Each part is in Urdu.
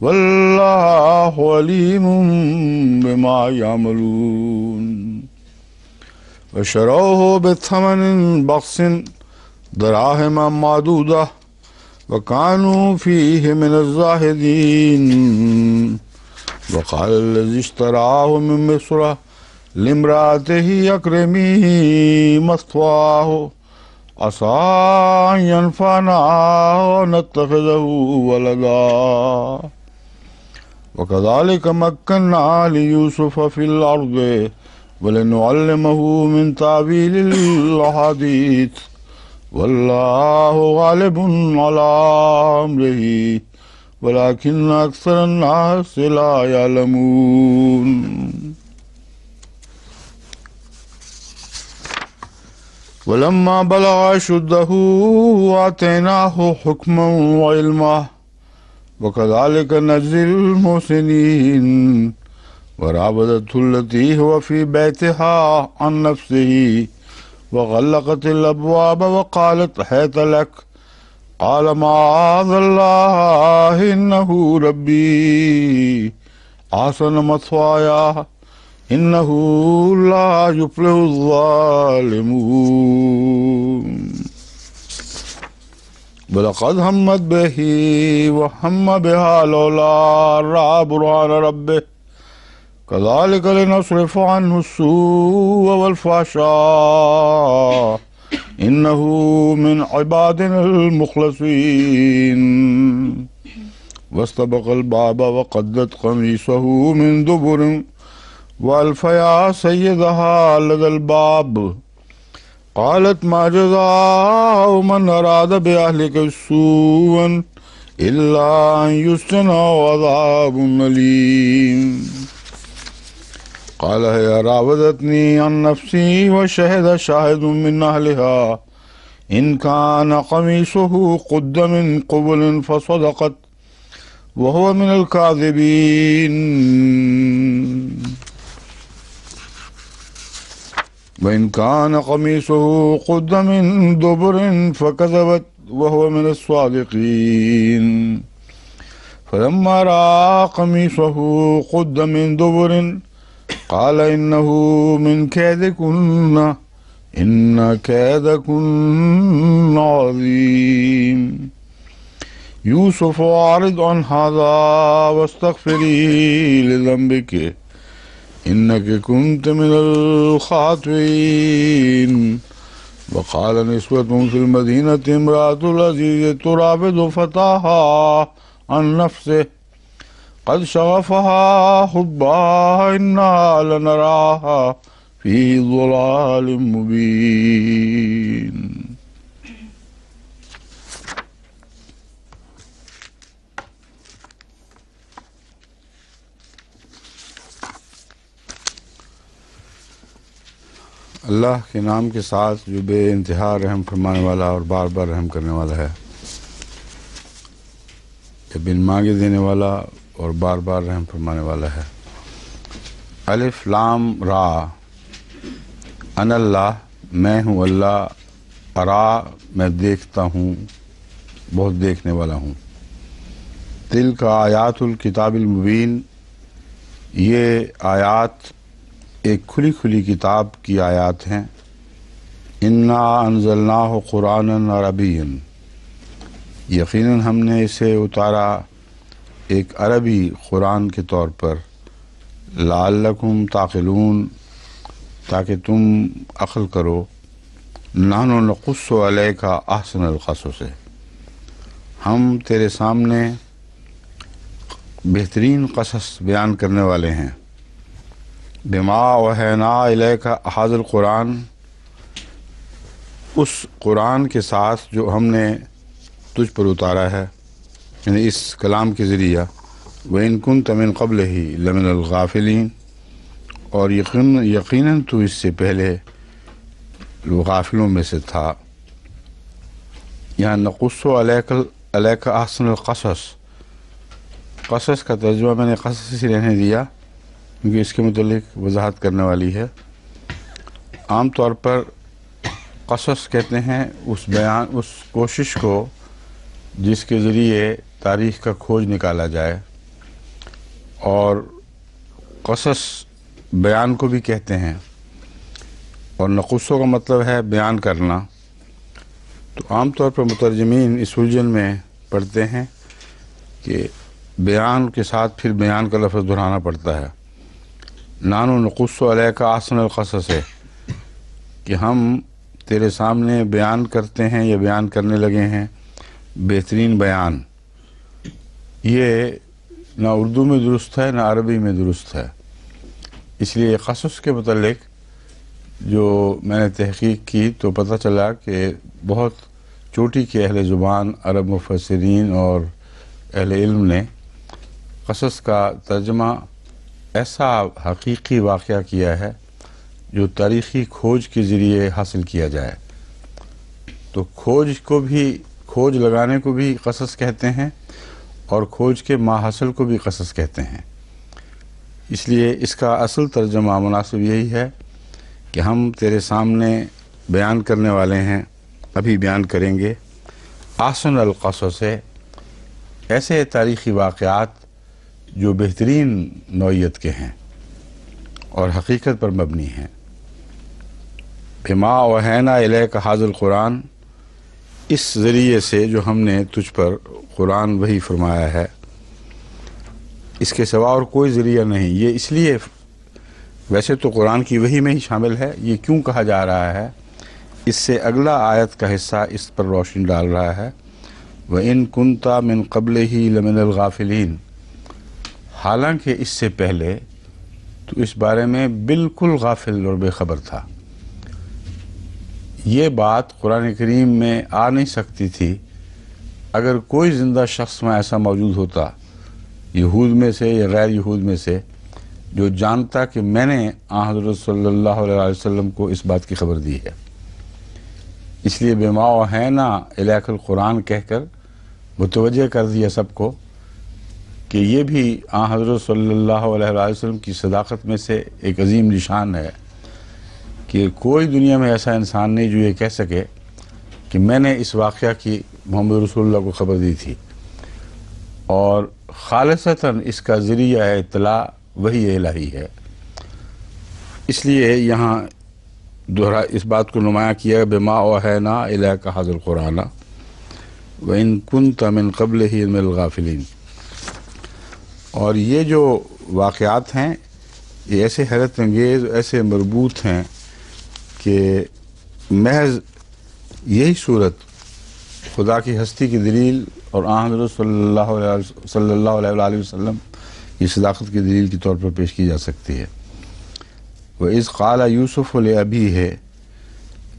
واللہ علیم بما یعملون وشروه بثمن بخس دراهم معدودة وكانوا فيه من الزاهدين وقال الذي اشتراه من مصر لامرأته أكرمي مثواه عسى أن ينفعنا أو نتخذه ولدا وكذلك مكنا ليوسف في الأرض ولنعلمه من تأويل الأحاديث والله غالب على أمره ولكن أكثر الناس لا يعلمون ولما بلغ أشده آتيناه حكما وعلما وكذلك نجزي المحسنين وراودته التي هو في بيتها عن نفسه وغلقت الأبواب وقالت هيت لك قال معاذ الله إنه ربي أحسن مثواي إنه لا يفلح الظالمون ولقد همت به وهم بها لولا رأى برهان ربه كذلك لنصرف عنه السوء والفحشاء إنه من عبادنا المخلصين واستبق الباب وقدت قميصه من دبر وألف يا سيدها لدى الباب قالت ما جزاء من أراد بأهلك سوءا إلا أن يسجن وعذاب أليم قال هي راودتني عن نفسي وشهد شاهد من أهلها إن كان قميصه قد من قبل فصدقت وهو من الكاذبين وإن كان قميصه قد من دبر فكذبت وهو من الصادقين فلما رأى قميصه قد من دبر قال إنه من كيدكن إن كيدكن عظيم يوسف أعرض عن هذا واستغفري لذنبك إنك كنت من الخاطئين وقال نسوة في المدينة امرأة العزيز تراود فتاها عن نفسه قد شغفها حبا إنا لنراها في ضلال مبين اللہ کے نام کے ساتھ جو بے انتہا رحم فرمانے والا اور بار بار رحم کرنے والا ہے، یہ بن مانگے دینے والا اور بار بار رحم فرمانے والا ہے۔ الف لام را، ان اللہ، میں ہوں اللہ، ارا، میں دیکھتا ہوں، بہت دیکھنے والا ہوں۔ تل کا آیات الکتاب المبین، یہ آیات ایک کھلی کھلی کتاب کی آیات ہیں۔ انا انزلناہ قرآنا عربیا، یقیناً ہم نے اسے اتارا ایک عربی قرآن کے طور پر، لعلکم تعقلون، تاکہ تم عقل کرو۔ نحن نقص علیک احسن القصص، ہم تیرے سامنے بہترین قصص بیان کرنے والے ہیں۔ بما اوحینا الیک ھذا القرآن، اس قرآن کے ساتھ جو ہم نے تجھ پر اتارا ہے، یعنی اس کلام کے ذریعہ۔ وَإِن كُنتَ مِن قَبْلِهِ لَمِنَ الْغَافِلِينَ، اور یقیناً تو اس سے پہلے غافلوں میں سے تھا۔ یہاں نقص علیک احسن القصص، قصص کا ترجمہ میں نے قصص ہی رہنے دیا کیونکہ اس کے متعلق وضاحت کرنے والی ہے۔ عام طور پر قصص کہتے ہیں اس کوشش کو جس کے ذریعے تاریخ کا کھوج نکالا جائے، اور قصص بیان کو بھی کہتے ہیں، اور نقصوں کا مطلب ہے بیان کرنا۔ تو عام طور پر مترجمین اس الجھن میں پڑھتے ہیں کہ بیان کے ساتھ پھر بیان کا لفظ دہرانا پڑتا ہے۔ نانو نقص علیک احسن القصص ہے کہ ہم تیرے سامنے بیان کرتے ہیں یا بیان کرنے لگے ہیں بہترین بیان۔ یہ نہ اردو میں درست ہے نہ عربی میں درست ہے۔ اس لیے قصص کے متعلق جو میں نے تحقیق کی تو پتہ چلا کہ بہت چوٹی کے اہل زبان عرب مفسرین اور اہل علم نے قصص کا ترجمہ ایسا حقیقی واقعہ کیا ہے جو تاریخی کھوج کے ذریعے حاصل کیا جائے۔ تو کھوج لگانے کو بھی قصص کہتے ہیں اور کھوج کے ماحصل کو بھی قصص کہتے ہیں۔ اس لیے اس کا اصل ترجمہ مناسب یہی ہے کہ ہم تیرے سامنے بیان کرنے والے ہیں، ابھی بیان کریں گے احسن القصص سے، ایسے تاریخی واقعات جو بہترین نوعیت کے ہیں اور حقیقت پر مبنی ہیں۔ بما اوحینا الیک ھذا القرآن، اس ذریعے سے جو ہم نے تجھ پر قرآن وحی فرمایا ہے، اس کے سوا اور کوئی ذریعہ نہیں۔ یہ اس لیے ویسے تو قرآن کی وحی میں ہی شامل ہے، یہ کیوں کہا جا رہا ہے؟ اس سے اگلا آیت کا حصہ اس پر روشنی ڈال رہا ہے۔ وَإِن كُنْتَ مِن قَبْلِهِ لَمِنَ الْغَافِلِينَ، حالانکہ اس سے پہلے تو اس بارے میں بالکل غافل اور بے خبر تھا۔ یہ بات قرآن کریم میں آ نہیں سکتی تھی اگر کوئی زندہ شخص میں ایسا موجود ہوتا، یہود میں سے یا غیر یہود میں سے، جو جانتا کہ میں نے حضرت صلی اللہ علیہ وسلم کو اس بات کی خبر دی ہے۔ اس لیے بما اوحینا الیک القرآن کہہ کر متوجہ کر دیا سب کو کہ یہ بھی حضرت صلی اللہ علیہ وسلم کی صداقت میں سے ایک عظیم نشان ہے کہ کوئی دنیا میں ایسا انسان نہیں جو یہ کہہ سکے کہ میں نے اس واقعہ کی محمد رسول اللہ کو خبر دی تھی، اور خالصتاً اس کا ذریعہ اطلاع وحی الہی ہے۔ اس لیے یہاں اس بات کو نمایاں کیا بما اوحینا الیک ھذا القرآن وَإِن كُنْتَ مِن قَبْلِهِ مِنَ الْغَافِلِينَ۔ اور یہ جو واقعات ہیں یہ ایسے حیرت انگیز، ایسے مربوط ہیں کہ محض یہی صورت خدا کی ہستی کی دلیل اور حضرت صلی اللہ علیہ وسلم کی صداقت کی دلیل کے طور پر پیش کی جا سکتی ہے۔ وَإِذْ قَالَ یوسف لِأَبِیہِ،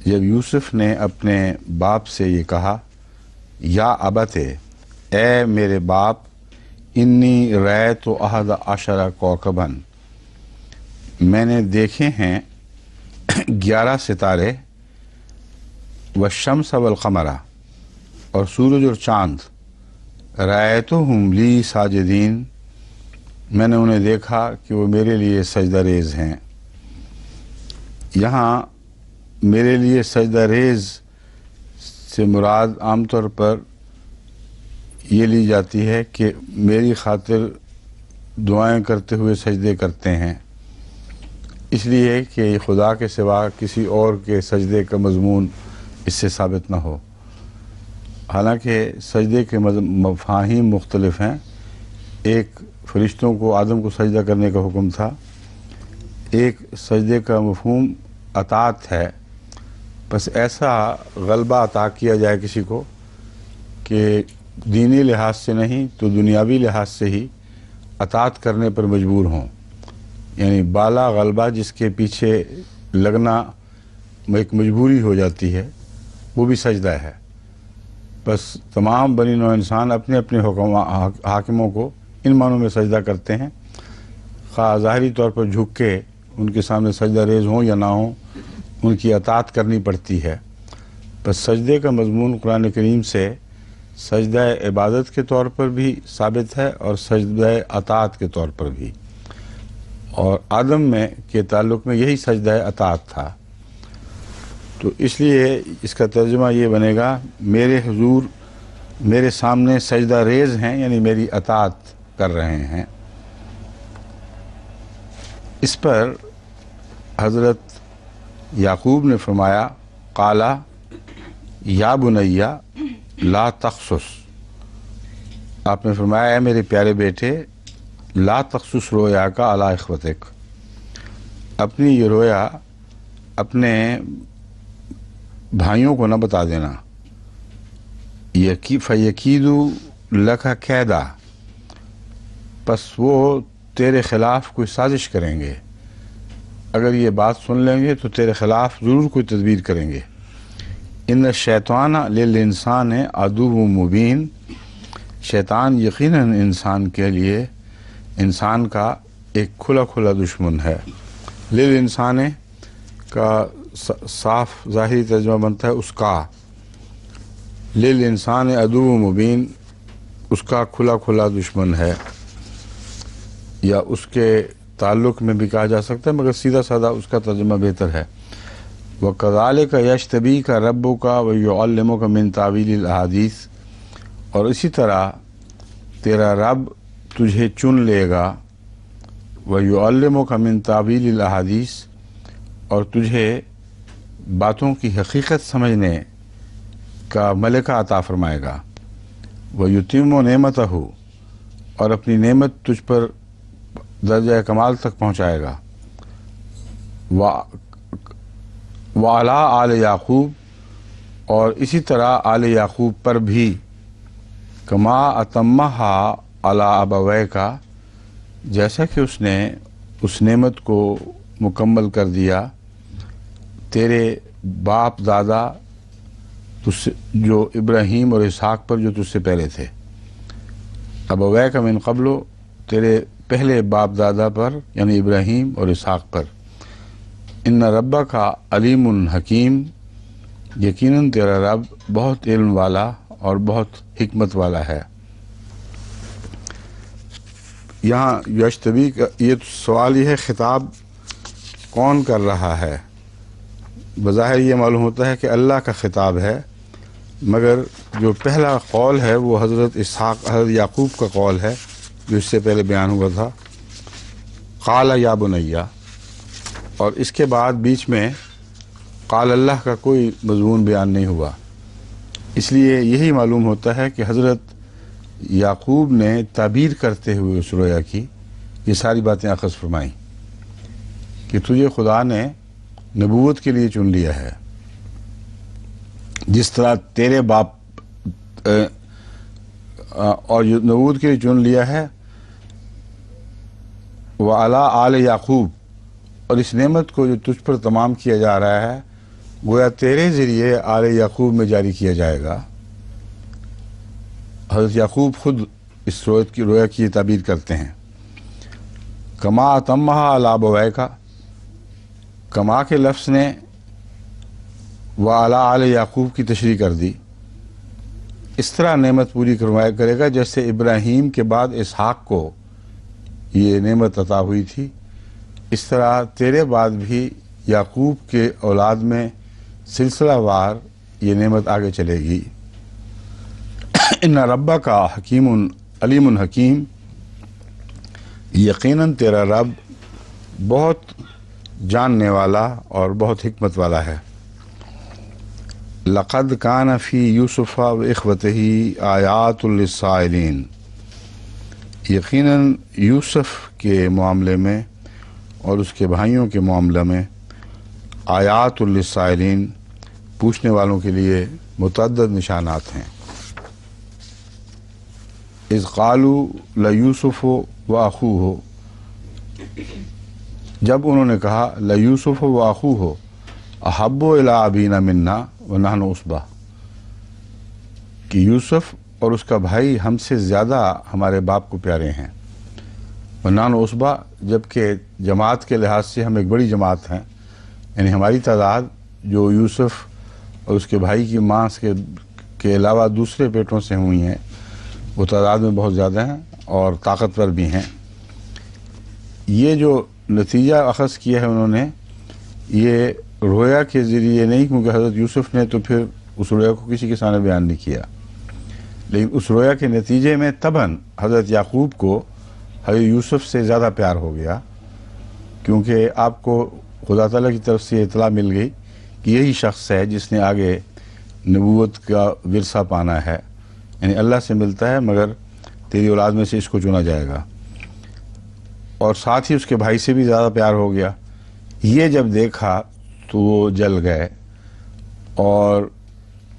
جب یوسف نے اپنے باپ سے یہ کہا، یا ابت، اے میرے باپ، انی رأیت احد عشر کوکبا، میں نے دیکھے ہیں 11 ستارے، والشمس والقمر، اور سورج اور چاند، رأیتہم لی ساجدین، میں نے انہیں دیکھا کہ وہ میرے لیے سجدہ ریز ہیں۔ یہاں میرے لیے سجدہ ریز سے مراد عام طور پر یہ لی جاتی ہے کہ میری خاطر دعائیں کرتے ہوئے سجدے کرتے ہیں، اس لیے کہ خدا کے سوا کسی اور کے سجدے کا مضمون اس سے ثابت نہ ہو۔ حالانکہ سجدے کے مفاہیم مختلف ہیں۔ ایک فرشتوں کو آدم کو سجدہ کرنے کا حکم تھا، ایک سجدے کا مفہوم اطاعت ہے، بس ایسا غلبہ عطا کیا جائے کسی کو کہ دینی لحاظ سے نہیں تو دنیاوی لحاظ سے ہی اطاعت کرنے پر مجبور ہوں، یعنی بالا غلبہ جس کے پیچھے لگنا ایک مجبوری ہو جاتی ہے، وہ بھی سجدہ ہے۔ بس تمام بنی نوع انسان اپنے اپنے حاکموں کو ان معنوں میں سجدہ کرتے ہیں، خواہ ظاہری طور پر جھک کے ان کے سامنے سجدہ ریز ہوں یا نہ ہوں، ان کی اطاعت کرنی پڑتی ہے۔ بس سجدے کا مضمون قرآن کریم سے سجدہ عبادت کے طور پر بھی ثابت ہے اور سجدہ اطاعت کے طور پر بھی، اور آدم میں کے تعلق میں یہی سجدہ اطاعت تھا۔ تو اس لیے اس کا ترجمہ یہ بنے گا، میرے حضور میرے سامنے سجدہ ریز ہیں، یعنی میری اطاعت کر رہے ہیں۔ اس پر حضرت یعقوب نے فرمایا قالا یا بنیا لا تقصص، آپ نے فرمایا اے میرے پیارے بیٹے لا تقصص رویا کا علی اخوتک، اپنی یہ رویا اپنے بھائیوں کو نہ بتا دینا، فیکیدو لکا کیدا، پس وہ تیرے خلاف کوئی سازش کریں گے، اگر یہ بات سن لیں گے تو تیرے خلاف ضرور کوئی تدبیر کریں گے۔ ان الشیطان للانسان عدو مبین، شیطان یقیناً انسان کے لیے انسان کا ایک کھلا کھلا دشمن ہے۔ للانسان کا صاف ظاہری ترجمہ بنتا ہے اس کا، للانسان عدو مبین اس کا کھلا کھلا دشمن ہے، یا اس کے تعلق میں بھی کہا جا سکتا ہے، مگر سیدھا سادہ اس کا ترجمہ بہتر ہے۔ وَكَذَلِكَ يَجْتَبِيكَ رَبُّكَ وَيُعَلِّمُكَ مِن تَأْوِيلِ الْأَحَادِيثِ، اور اسی طرح تیرا رب تجھے چن لے گا، وَيُعَلِّمُكَ مِن تَأْوِيلِ الْأَحَادِيثِ، اور تجھے باتوں کی حقیقت سمجھنے کا ملکہ عطا فرمائے گا، وَيُتِمُّ نِعْمَتَهُ، اور اپنی نعمت تجھ پر درجہ کمال تک پہنچائے گا، وَعَلَىٰ آلِ یعقوب، اور اسی طرح آل یعقوب پر بھی، کما اتمہا علی ابویک، جیسا کہ اس نے اس نعمت کو مکمل کر دیا تیرے باپ دادا جو ابراہیم اور اسحاق پر جو تجھ سے پہلے تھے، ابویک من قبل، تیرے پہلے باپ دادا پر یعنی ابراہیم اور اسحاق پر، ان ربک علیم حکیم، یقیناً تیرا رب بہت علم والا اور بہت حکمت والا ہے۔ یہاں یجتبی کا یہ سوال یہ ہے خطاب کون کر رہا ہے؟ بظاہر یہ معلوم ہوتا ہے کہ اللہ کا خطاب ہے، مگر جو پہلا قول ہے وہ حضرت یعقوب کا قول ہے جو اس سے پہلے بیان ہوا تھا، قال یا بنیا، اور اس کے بعد بیچ میں قال اللہ کا کوئی مضمون بیان نہیں ہوا، اس لیے یہی معلوم ہوتا ہے کہ حضرت یعقوب نے تعبیر کرتے ہوئے اس رویا کی یہ ساری باتیں اخذ فرمائیں کہ تجھے خدا نے نبوت کے لیے چن لیا ہے، جس طرح تیرے باپ اور نبوت کے لیے چن لیا ہے، وَعَلَىٰ آلِ یعقوب، اور اس نعمت کو جو تجھ پر تمام کیا جا رہا ہے گویا تیرے ذریعے آل یعقوب میں جاری کیا جائے گا۔ حضرت یعقوب خود اس رویا کی تعبیر کرتے ہیں، کما اتمہا علی ابویک، کما کے لفظ نے وعلی آل یعقوب کی تشریح کر دی، اس طرح نعمت پوری کرے گا جیسے ابراہیم کے بعد اسحاق کو یہ نعمت عطا ہوئی تھی، اس طرح تیرے بعد بھی یعقوب کے اولاد میں سلسلہ وار یہ نعمت آگے چلے گی۔ ان ربک حکیم علیم حکیم، یقیناً تیرا رب بہت جاننے والا اور بہت حکمت والا ہے۔ لقد کان فی یوسف و اخوتہ آیات للسائلین، یقیناً یوسف کے معاملے میں اور اس کے بھائیوں کے معاملے میں آیات للسائلین، پوچھنے والوں کے لیے متعدد نشانات ہیں۔ اذ قالوا لیوسف و اخوہ، جب انہوں نے کہا لیوسف و اخوہ احب الی ابینا منا ونحن عصبہ، کہ یوسف اور اس کا بھائی ہم سے زیادہ ہمارے باپ کو پیارے ہیں، ونحن عصبہ، جبکہ جماعت کے لحاظ سے ہم ایک بڑی جماعت ہیں، یعنی ہماری تعداد جو یوسف اور اس کے بھائی کی ماں کے علاوہ دوسرے بیٹوں سے ہوئی ہیں وہ تعداد میں بہت زیادہ ہیں اور طاقتور بھی ہیں۔ یہ جو نتیجہ اخذ کیا ہے انہوں نے، یہ رویا کے ذریعے نہیں، کیونکہ حضرت یوسف نے تو پھر اس رویا کو کسی کے سامنے بیان نہیں کیا، لیکن اس رویا کے نتیجے میں تباً حضرت یعقوب کو حضرت یوسف سے زیادہ پیار ہو گیا، کیونکہ آپ کو خدا تعالیٰ کی طرف سے اطلاع مل گئی کہ یہی شخص ہے جس نے آگے نبوت کا ورثہ پانا ہے، یعنی اللہ سے ملتا ہے مگر تیری اولاد میں سے اس کو چنا جائے گا، اور ساتھ ہی اس کے بھائی سے بھی زیادہ پیار ہو گیا۔ یہ جب دیکھا تو وہ جل گئے، اور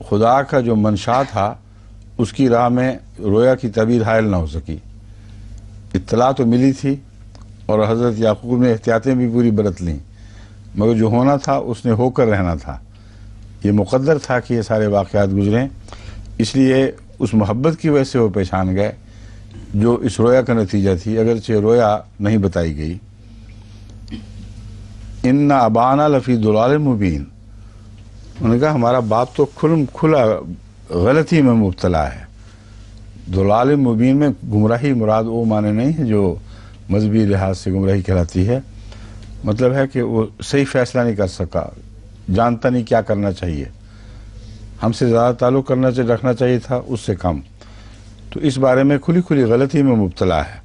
خدا کا جو منشا تھا اس کی راہ میں رویا کی تعبیر حائل نہ ہو سکی۔ اطلاع تو ملی تھی اور حضرت یعقوب نے احتیاطیں بھی پوری برت لیں، مگر جو ہونا تھا اس نے ہو کر رہنا تھا، یہ مقدر تھا کہ یہ سارے واقعات گزریں، اس لیے اس محبت کی وجہ سے وہ پہچان گئے جو اس رویا کا نتیجہ تھی، اگرچہ رویا نہیں بتائی گئی۔ ان ابانا لفی ضلال مبین، انہوں نے کہا ہمارا باپ تو کھلا غلطی میں مبتلا ہے۔ ضلال مبین میں گمراہی مراد وہ معنی نہیں ہے جو مذہبی لحاظ سے گمراہی کہلاتی ہے، مطلب ہے کہ وہ صحیح فیصلہ نہیں کر سکا، جانتا نہیں کیا کرنا چاہیے، ہم سے زیادہ تعلق رکھنا چاہیے تھا اس سے کم، تو اس بارے میں کھلی غلطی میں مبتلا ہے۔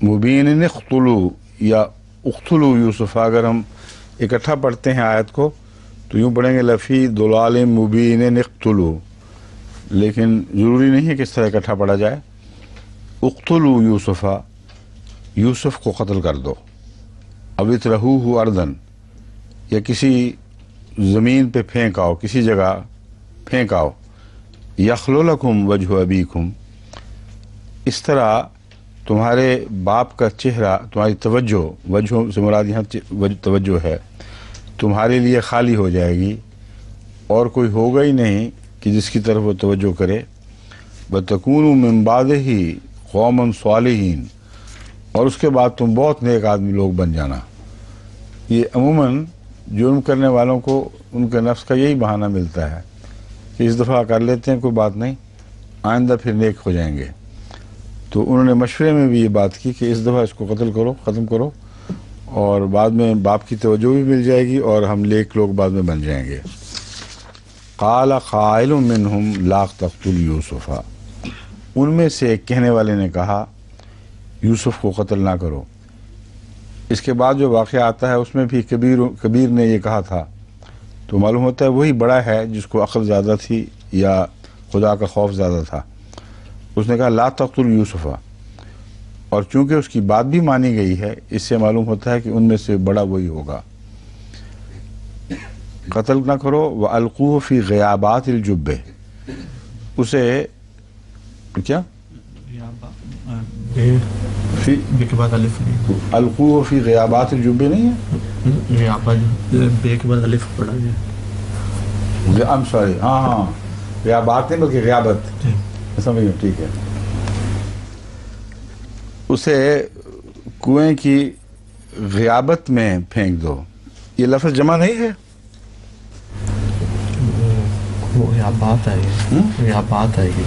مبین اقتلوا یا اقتلوا یوسف، اگر ہم اکٹھا پڑھتے ہیں آیت کو تو یوں پڑھیں گے لفی ضلال مبین اقتلوا، لیکن ضروری نہیں ہے کہ اس طرح اکٹھا پڑھا جائے۔ اقتلوا یوسف، یوسف کو قتل کر دو، او اطرحوہ ارضاً، یا کسی زمین پہ پھینک آؤ، کسی جگہ پھینک آؤ، یخلو لکم وجہ ابیکم، اس طرح تمہارے باپ کا چہرہ، تمہاری توجہ، وجہ سے مراد یہاں توجہ ہے، تمہارے لیے خالی ہو جائے گی، اور کوئی ہوگا ہی نہیں کہ جس کی طرف وہ توجہ کرے۔ وَتَكُونُوا مِن بَعْدِهِ قَوْمًا صَالِحِينَ، اور اس کے بعد تم بہت نیک آدمی لوگ بن جانا۔ یہ عموماً جرم کرنے والوں کو ان کے نفس کا یہی بہانہ ملتا ہے کہ اس دفعہ کر لیتے ہیں کوئی بات نہیں، آئندہ پھر نیک ہو جائیں گے۔ تو انہوں نے مشورے میں بھی یہ بات کی کہ اس دفعہ اس کو قتل کرو، ختم کرو، اور بعد میں باپ کی توجہ بھی مل جائے گی اور ہم نیک لوگ بعد میں بن جائیں گے۔ قال قائل منہم لا تقتلوا یوسف، ان میں سے ایک کہنے والے نے کہا یوسف کو قتل نہ کرو۔ اس کے بعد جو واقعہ آتا ہے اس میں بھی کبیر نے یہ کہا تھا، تو معلوم ہوتا ہے وہی بڑا ہے جس کو عقل زیادہ تھی یا خدا کا خوف زیادہ تھا۔ اس نے کہا لا تقتلوا یوسف، اور چونکہ اس کی بات بھی مانی گئی ہے اس سے معلوم ہوتا ہے کہ ان میں سے بڑا وہی ہوگا۔ قتل نہ کرو، وَأَلْقُوهُ فِي غِيَابَاتِ الْجُبِّ، اسے کیا بے کے بعد الف نہیں، القوہ فی غیابات الجب نہیں ہے، غیابات بے کے بعد الف پڑھا گیا، I'm sorry، ہاں غیابات نہیں بلکہ غیابت، سمجھ گئے، ٹھیک ہے۔ اسے کنویں کی غیابت میں پھینک دو، یہ لفظ جمع نہیں ہے، غیابات آئے گی، غیابات آئے گی۔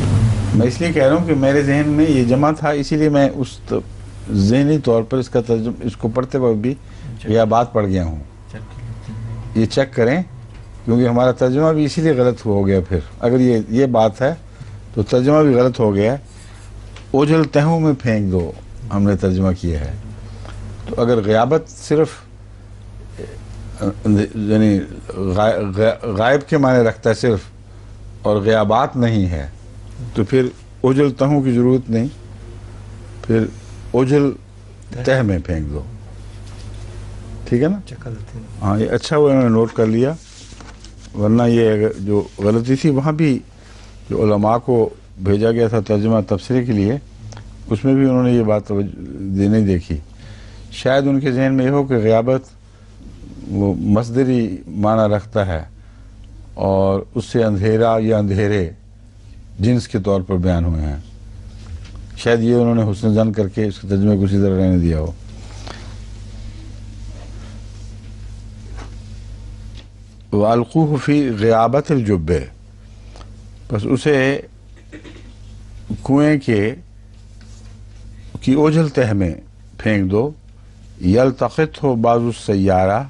میں اس لیے کہہ رہا ہوں کہ میرے ذہن میں یہ جمع تھا، اسی لیے میں اس ذہنی طور پر اس کا ترجمہ، اس کو پڑھتے وقت بھی غیابات پڑھ گیا ہوں۔ یہ چیک کریں کیونکہ ہمارا ترجمہ بھی اسی لیے غلط ہو گیا، پھر اگر یہ بات ہے تو ترجمہ بھی غلط ہو گیا ہے۔ اوجھل تہوں میں پھینک دو ہم نے ترجمہ کیا ہے، تو اگر غیابت صرف یعنی غائب کے معنی رکھتا ہے صرف اور غیابات نہیں ہے تو پھر اوجھل تہوں کی ضرورت نہیں، پھر اوجھل تہ میں پھینک دو، ٹھیک ہے نا؟ ہاں یہ اچھا وہ انہوں نے نوٹ کر لیا، ورنہ یہ جو غلطی تھی وہاں بھی جو علماء کو بھیجا گیا تھا ترجمہ تبصرے کے لیے، اس میں بھی انہوں نے یہ بات نہیں دیکھی۔ شاید ان کے ذہن میں یہ ہو کہ غیابت وہ مصدری معنی رکھتا ہے اور اس سے اندھیرا یا اندھیرے جنس کے طور پر بیان ہوئے ہیں، شاید یہ انہوں نے حسن ظن کر کے اس کے ترجمے کو اسی طرح رہنے دیا ہو۔ وَأَلْقُوهُ فِي غِيَابَةِ الْجُبِّ، بس اسے کنویں کی اوجھل تہ میں پھینک دو، یلتقطہ بعض السیارہ،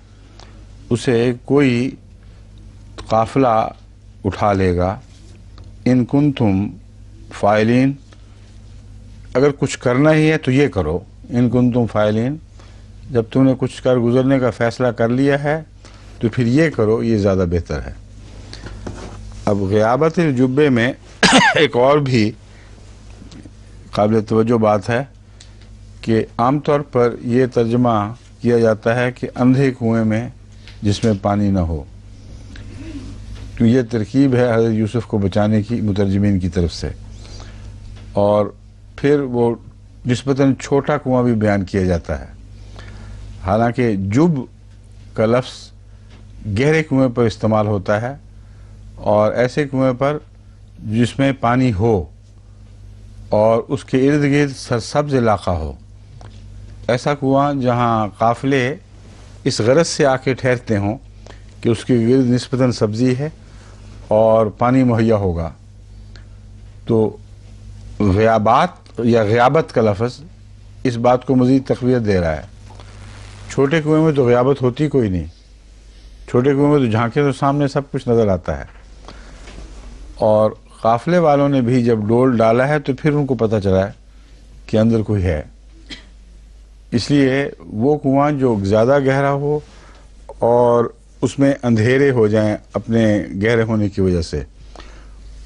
اسے کوئی قافلہ اٹھا لے گا، ان کنتم فاعلین، اگر کچھ کرنا ہی ہے تو یہ کرو، ان کنتم فاعلین، جب تم نے کچھ کر گزرنے کا فیصلہ کر لیا ہے تو پھر یہ کرو، یہ زیادہ بہتر ہے۔ اب غیابت الجبے میں ایک اور بھی قابل توجہ بات ہے کہ عام طور پر یہ ترجمہ کیا جاتا ہے کہ اندھے کنویں میں جس میں پانی نہ ہو، تو یہ ترکیب ہے حضرت یوسف کو بچانے کی مترجمین کی طرف سے، اور پھر وہ نسبتاً چھوٹا کنواں بھی بیان کیا جاتا ہے، حالانکہ جب کا لفظ گہرے کنویں پر استعمال ہوتا ہے، اور ایسے کنویں پر جس میں پانی ہو اور اس کے ارد گرد سرسبز علاقہ ہو، ایسا کنواں جہاں قافلے اس غرض سے آ کے ٹھہرتے ہوں کہ اس کے گرد نسبتاً سبزی ہے اور پانی مہیا ہوگا۔ تو غیابات یا غیابت کا لفظ اس بات کو مزید تقویت دے رہا ہے۔ چھوٹے کنویں میں تو غیابت ہوتی کوئی نہیں، چھوٹے کنویں میں تو جھانکے تو سامنے سب کچھ نظر آتا ہے، اور قافلے والوں نے بھی جب ڈول ڈالا ہے تو پھر ان کو پتہ چلا ہے کہ اندر کوئی ہے۔ اس لیے وہ کنواں جو زیادہ گہرا ہو اور اس میں اندھیرے ہو جائیں اپنے گہرے ہونے کی وجہ سے،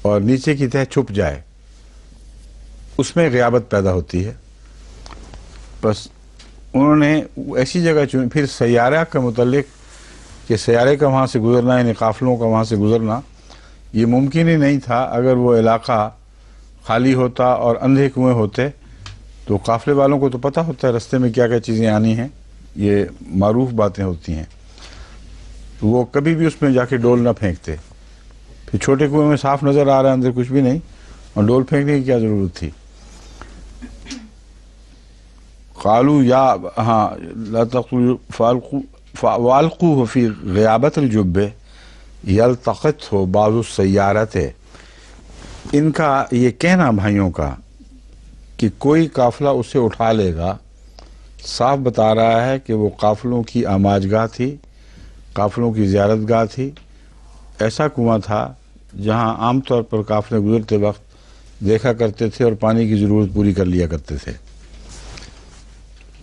اور نیچے کی تہہ چھپ جائے، اس میں غیابت پیدا ہوتی ہے۔ بس انہوں نے ایسی جگہ چنی۔ پھر سیارہ کے متعلق کہ سیارے کا وہاں سے گزرنا، یعنی قافلوں کا وہاں سے گزرنا یہ ممکن ہی نہیں تھا۔ اگر وہ علاقہ خالی ہوتا اور اندھے کنویں ہوتے تو قافلے والوں کو تو پتہ ہوتا ہے رستے میں کیا کیا چیزیں آنی ہیں، یہ معروف باتیں ہوتی ہیں، وہ کبھی بھی اس میں جا کے ڈول نہ پھینکتے۔ پھر چھوٹے کنویں میں صاف نظر آ رہا ہے اندر کچھ بھی نہیں، اور ڈول پھینکنے کی کیا ضرورت تھی۔ قالوا یا لا تقولوا والقوه فی غیابت الجب یلتقطہ بعض السیارۃ۔ ان کا یہ کہنا بھائیوں کا کہ کوئی قافلہ اسے اٹھا لے گا، صاف بتا رہا ہے کہ وہ قافلوں کی آماج گاہ تھی، قافلوں کی زیارت گاہ تھی، ایسا کنواں تھا جہاں عام طور پر قافلے گزرتے وقت دیکھا کرتے تھے اور پانی کی ضرورت پوری کر لیا کرتے تھے۔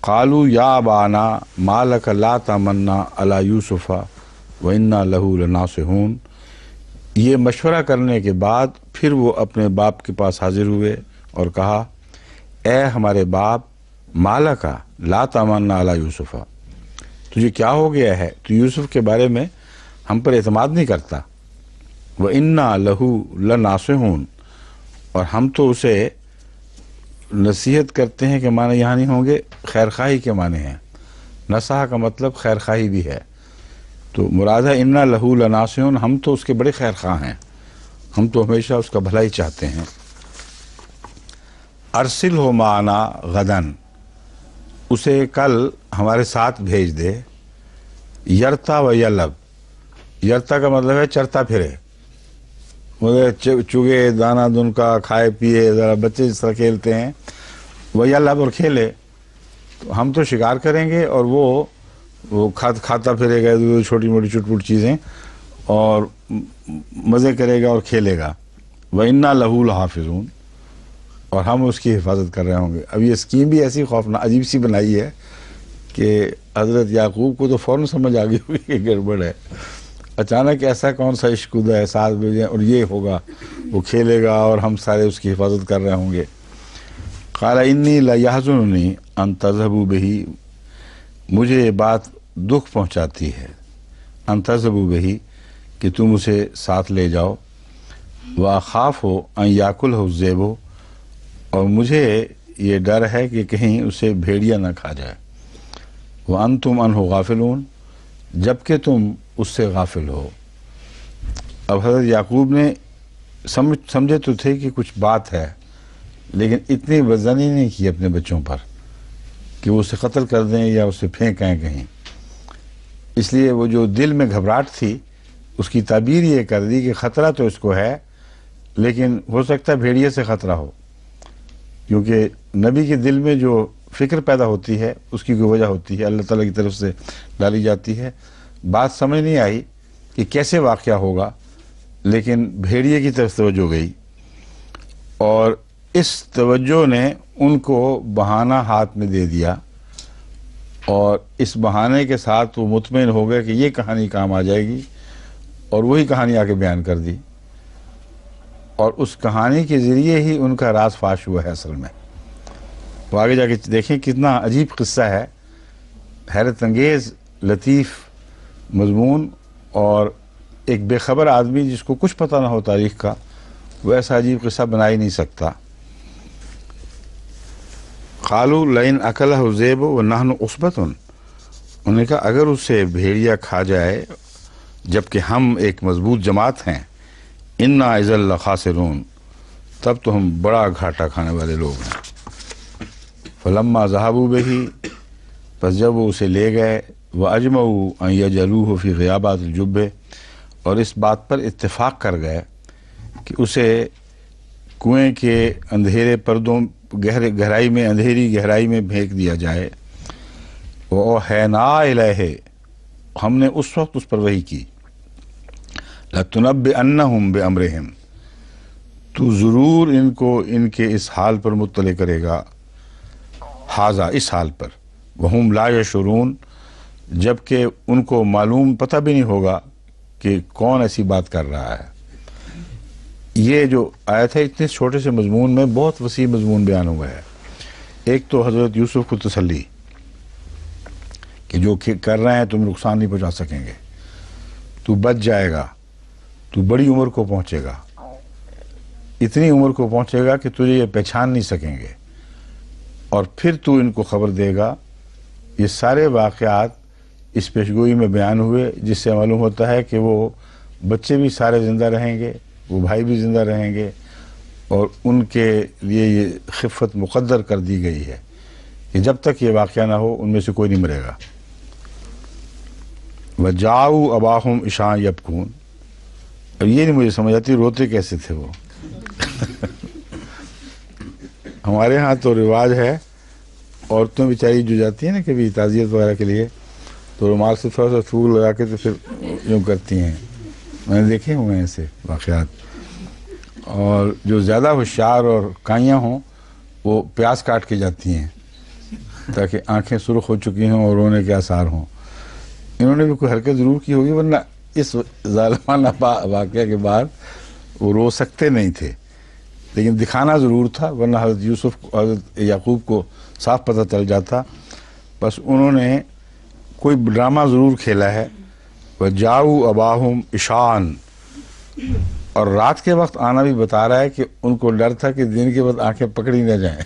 قالوا یا ابانا ما لک لا تمنا علی یوسف وانا لہ لناصحون۔ یہ مشورہ کرنے کے بعد پھر وہ اپنے باپ کے پاس حاضر ہوئے اور کہا، اے ہمارے باپ، ما لک لا تمنا علی یوسف، تجھے کیا ہو گیا ہے؟ تو یوسف کے بارے میں ہم پر اعتماد نہیں کرتا۔ وَإِنَّا لَهُ لَنَاصِحُونَ، اور ہم تو اسے نصیحت کرتے ہیں کہ معنی یہاں نہیں ہوں گے، خیر خواہی کے معنی ہیں۔ نصح کا مطلب خیر خواہی بھی ہے، تو مراد ہے اِنَّا لَهُ لَنَاصِحُونَ، ہم تو اس کے بڑے خیر خواہ ہیں، ہم تو ہمیشہ اس کا بھلائی چاہتے ہیں۔ ارسلہ معنا غداً، اسے کل ہمارے ساتھ بھیج دے۔ یرتا و یلب، یرتا کا مطلب ہے چرتا پھرے، مطلب چگے دانا دن کا، کھائے پیے، ذرا بچے جس طرح کھیلتے ہیں، وہ یلب اور کھیلے، تو ہم تو شکار کریں گے اور وہ کھاتا پھرے گا چھوٹی موٹی چٹ پٹ چیزیں، اور مزے کرے گا اور کھیلے گا۔ وَإِنَّا لَهُ لَحَافِظُونَ، اور ہم اس کی حفاظت کر رہے ہوں گے۔ اب یہ اسکیم بھی ایسی خوفناک عجیب سی بنائی ہے کہ حضرت یعقوب کو تو فوراً سمجھ آ گئی ہوئی کہ گڑبڑ ہے، اچانک ایسا کون سا عشق کودہ ہے ساتھ بھیجیں اور یہ ہوگا، وہ کھیلے گا اور ہم سارے اس کی حفاظت کر رہے ہوں گے۔ قال انی لیحزننی ان تذهبوا بہ، مجھے یہ بات دکھ پہنچاتی ہے، ان تذهبوا بہ، کہ تم اسے ساتھ لے جاؤ، واخاف ان یاکلہ الذئب، اور مجھے یہ ڈر ہے کہ کہیں اسے بھیڑیا نہ کھا جائے، وانتم عنہ غافلون، جبکہ تم اس سے غافل ہو۔ اب حضرت یعقوب نے سمجھے تو تھے کہ کچھ بات ہے، لیکن اتنی بدظنی نہیں کی اپنے بچوں پر کہ وہ اسے قتل کر دیں یا اسے پھینکیں کہیں، اس لیے وہ جو دل میں گھبراہٹ تھی اس کی تعبیر یہ کر دی کہ خطرہ تو اس کو ہے، لیکن ہو سکتا ہے بھیڑیے سے خطرہ ہو، کیونکہ نبی کے دل میں جو فکر پیدا ہوتی ہے اس کی کوئی وجہ ہوتی ہے، اللہ تعالیٰ کی طرف سے ڈالی جاتی ہے۔ بات سمجھ نہیں آئی کہ کیسے واقعہ ہوگا، لیکن بھیڑیے کی طرف توجہ گئی، اور اس توجہ نے ان کو بہانہ ہاتھ میں دے دیا اور اس بہانے کے ساتھ وہ مطمئن ہو گئے کہ یہ کہانی کام آ جائے گی، اور وہی کہانی آ کے بیان کر دی، اور اس کہانی کے ذریعے ہی ان کا راز فاش ہوا ہے اصل میں۔ تو آگے جا کے دیکھیں کتنا عجیب قصہ ہے، حیرت انگیز لطیف مضمون، اور ایک بے خبر آدمی جس کو کچھ پتہ نہ ہو تاریخ کا، وہ ایسا عجیب قصہ بنا ہی نہیں سکتا۔ قالوا لئن اکلہ الذئب ونحن عصبۃ، انہوں نے کہا اگر اسے بھیڑیا کھا جائے جبکہ ہم ایک مضبوط جماعت ہیں، انا اذا لخاسرون، تب تو ہم بڑا گھاٹا کھانے والے لوگ ہیں۔ فلما ذهبوا به، پس جب وہ اسے لے گئے، واجمعوا ان یجعلوه فی غیابات الجب، اور اس بات پر اتفاق کر گئے کہ اسے کنویں کے اندھیرے پردوں گہرائی میں، اندھیری گہرائی میں پھینک دیا جائے۔ وَأَوْحَيْنَا إِلَيْهِ، ہم نے اس وقت اس پر وحی کی، لَتُنَبِّئَنَّهُمْ بِأَمْرِهِمْ، تو ضرور ان کو ان کے اس حال پر مطلع کرے گا، حاضہ اس حال پر، وَهُمْ لَا يَشْعُرُونَ، جبکہ ان کو معلوم پتہ بھی نہیں ہوگا کہ کون ایسی بات کر رہا ہے۔ یہ جو آیت ہے اتنے چھوٹے سے مضمون میں بہت وسیع مضمون بیان ہوا ہے۔ ایک تو حضرت یوسف کو تسلی کہ جو کر رہے ہیں تم نقصان نہیں پہنچا سکیں گے، تو بچ جائے گا، تو بڑی عمر کو پہنچے گا، اتنی عمر کو پہنچے گا کہ تجھے یہ پہچان نہیں سکیں گے، اور پھر تو ان کو خبر دے گا۔ یہ سارے واقعات اس پیشگوئی میں بیان ہوئے، جس سے معلوم ہوتا ہے کہ وہ بچے بھی سارے زندہ رہیں گے، وہ بھائی بھی زندہ رہیں گے، اور ان کے لیے یہ خفت مقدر کر دی گئی ہے کہ جب تک یہ واقعہ نہ ہو ان میں سے کوئی نہیں مرے گا۔ وَجَاءُوا أَبَاهُمْ عِشَاءً يَبْكُونَ، اب یہ نہیں مجھے سمجھ آتی روتے کیسے تھے وہ۔ ہمارے ہاں تو رواج ہے، عورتوں بیچاری جو جاتی ہیں نا کبھی تعزیت وغیرہ کے لیے، تو رومال سے تھوڑا سا پھول لگا کے تو پھر یوں کرتی ہیں، میں نے دیکھے ہوئے ہیں ایسے واقعات۔ اور جو زیادہ ہوشیار اور کائیاں ہوں وہ پیاز کاٹ کے جاتی ہیں تاکہ آنکھیں سرخ ہو چکی ہوں اور رونے کے آثار ہوں۔ انہوں نے بھی کوئی حرکت ضرور کی ہوگی، ورنہ اس ظالمانہ واقعہ کے بعد وہ رو سکتے نہیں تھے، لیکن دکھانا ضرور تھا، ورنہ حضرت یوسف حضرت یعقوب کو صاف پتہ چل جاتا۔ بس انہوں نے کوئی ڈرامہ ضرور کھیلا ہے۔ وَجَاءُوا أَبَاهُمْ عِشَاءً، اور رات کے وقت آنا بھی بتا رہا ہے کہ ان کو ڈر تھا کہ دن کے وقت آنکھیں پکڑی نہ جائیں۔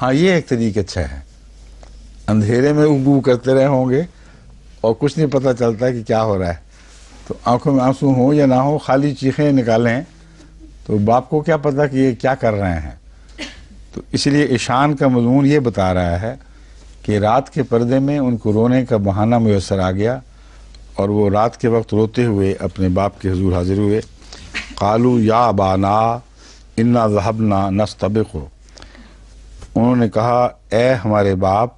ہاں یہ ایک طریقہ اچھا ہے، اندھیرے میں اگو کرتے رہے ہوں گے اور کچھ نہیں پتہ چلتا کہ کیا ہو رہا ہے، تو آنکھوں میں آنسو ہوں یا نہ ہو، خالی چیخیں نکالیں تو باپ کو کیا پتہ کہ یہ کیا کر رہے ہیں۔ تو اس لیے عشان کا مضمون یہ بتا رہا ہے کہ رات کے پردے میں ان کو رونے کا بہانہ میسر آ گیا، اور وہ رات کے وقت روتے ہوئے اپنے باپ کے حضور حاضر ہوئے۔ قالوا یا ابانا انا ذهبنا نستبق، انہوں نے کہا اے ہمارے باپ۔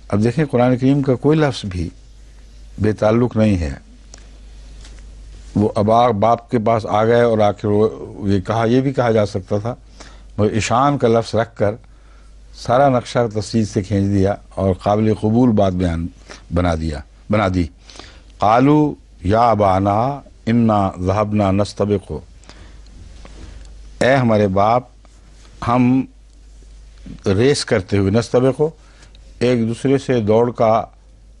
اب دیکھیں قرآن کریم کا کوئی لفظ بھی بے تعلق نہیں ہے، وہ ابا باپ کے پاس آ گئے اور آ کے یہ کہا، یہ بھی کہا جا سکتا تھا، مگر عشان کا لفظ رکھ کر سارا نقشہ تفصیل سے کھینچ دیا اور قابل قبول بات بنا دی۔ قالوا یا ابانا انا ذهبنا نستبق، اے ہمارے باپ ہم ریس کرتے ہوئے، نستبق ایک دوسرے سے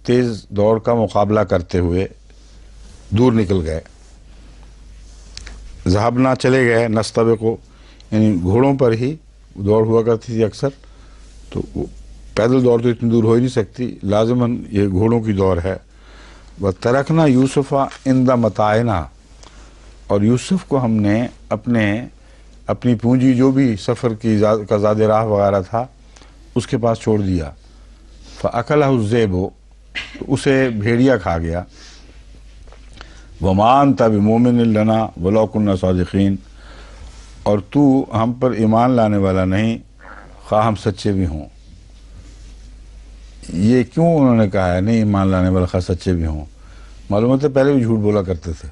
تیز دوڑ کا مقابلہ کرتے ہوئے دور نکل گئے۔ ذهبنا چلے گئے، نستبق یعنی گھوڑوں پر ہی دوڑ ہوا کرتی تھی اکثر، تو پیدل دوڑ تو اتنی دور ہو ہی نہیں سکتی، لازماً یہ گھوڑوں کی دوڑ ہے۔ وَتَرَكْنَا يُوسُفَ عِنْدَ مَتَاعِنَا، اور یوسف کو ہم نے اپنی پونجی جو بھی سفر کا زاد راہ وغیرہ تھا اس کے پاس چھوڑ دیا۔ فَأَكَلَهُ الذِّئْبُ، اسے بھیڑیا کھا گیا۔ وَمَا أَنْتَ بِمُؤْمِنٍ لَنَا وَلَوْ كُنَّا صَادِقِينَ، اور تو ہم پر ایمان لانے والا نہیں خواہ ہم سچے بھی ہوں۔ یہ کیوں انہوں نے کہا ہے نہیں ایمان لانے والا خواہ سچے بھی ہوں؟ معلومات ہے پہلے بھی جھوٹ بولا کرتے تھے،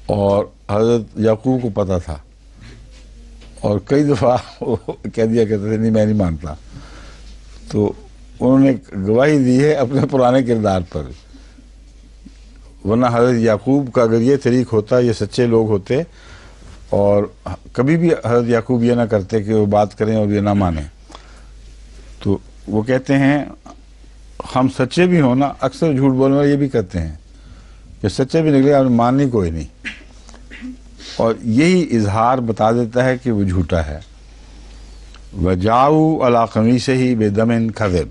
اور حضرت یعقوب کو پتہ تھا، اور کئی دفعہ وہ کہہ دیا کرتے تھے نہیں میں نہیں مانتا۔ تو انہوں نے گواہی دی ہے اپنے پرانے کردار پر، ورنہ حضرت یعقوب کا اگر یہ طریق ہوتا، یہ سچے لوگ ہوتے اور کبھی بھی حضرت یعقوب یہ نہ کرتے کہ وہ بات کریں اور یہ نہ مانیں. تو وہ کہتے ہیں ہم سچے بھی ہوں نا، اکثر جھوٹ بولنے والے یہ بھی کرتے ہیں کہ سچے بھی نکلے، آپ نے ماننی کوئی نہیں، اور یہی اظہار بتا دیتا ہے کہ وہ جھوٹا ہے. وَجَاءُوا عَلَىٰ قَمِيصِهِ بِدَمٍ كَذِبٍ،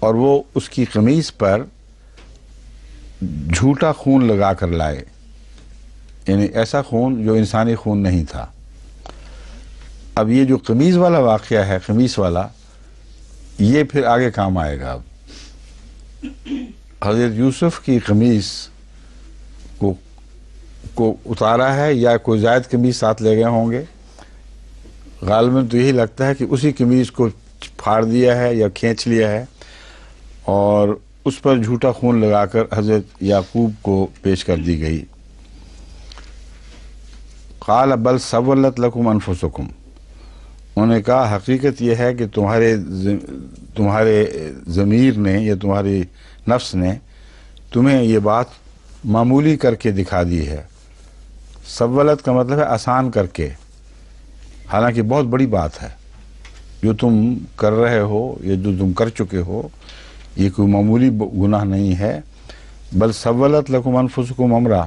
اور وہ اس کی قمیص پر جھوٹا خون لگا کر لائے، یعنی ایسا خون جو انسانی خون نہیں تھا. اب یہ جو قمیص والا واقعہ ہے، قمیص والا، یہ پھر آگے کام آئے گا. اب حضرت یوسف کی قمیص کو اتارا ہے یا کوئی زائد قمیص ساتھ لے گئے ہوں گے، غالباً تو یہی لگتا ہے کہ اسی قمیص کو پھاڑ دیا ہے یا کھینچ لیا ہے اور اس پر جھوٹا خون لگا کر حضرت یعقوب کو پیش کر دی گئی. قال بل سولت لکم انفسکم، انہوں نے کہا حقیقت یہ ہے کہ تمہارے ضمیر نے یا تمہاری نفس نے تمہیں یہ بات معمولی کر کے دکھا دی ہے. سولت کا مطلب ہے آسان کر کے، حالانکہ بہت بڑی بات ہے جو تم کر رہے ہو یا جو تم کر چکے ہو، یہ کوئی معمولی گناہ نہیں ہے. بل سولت لکم انفسکم امرا،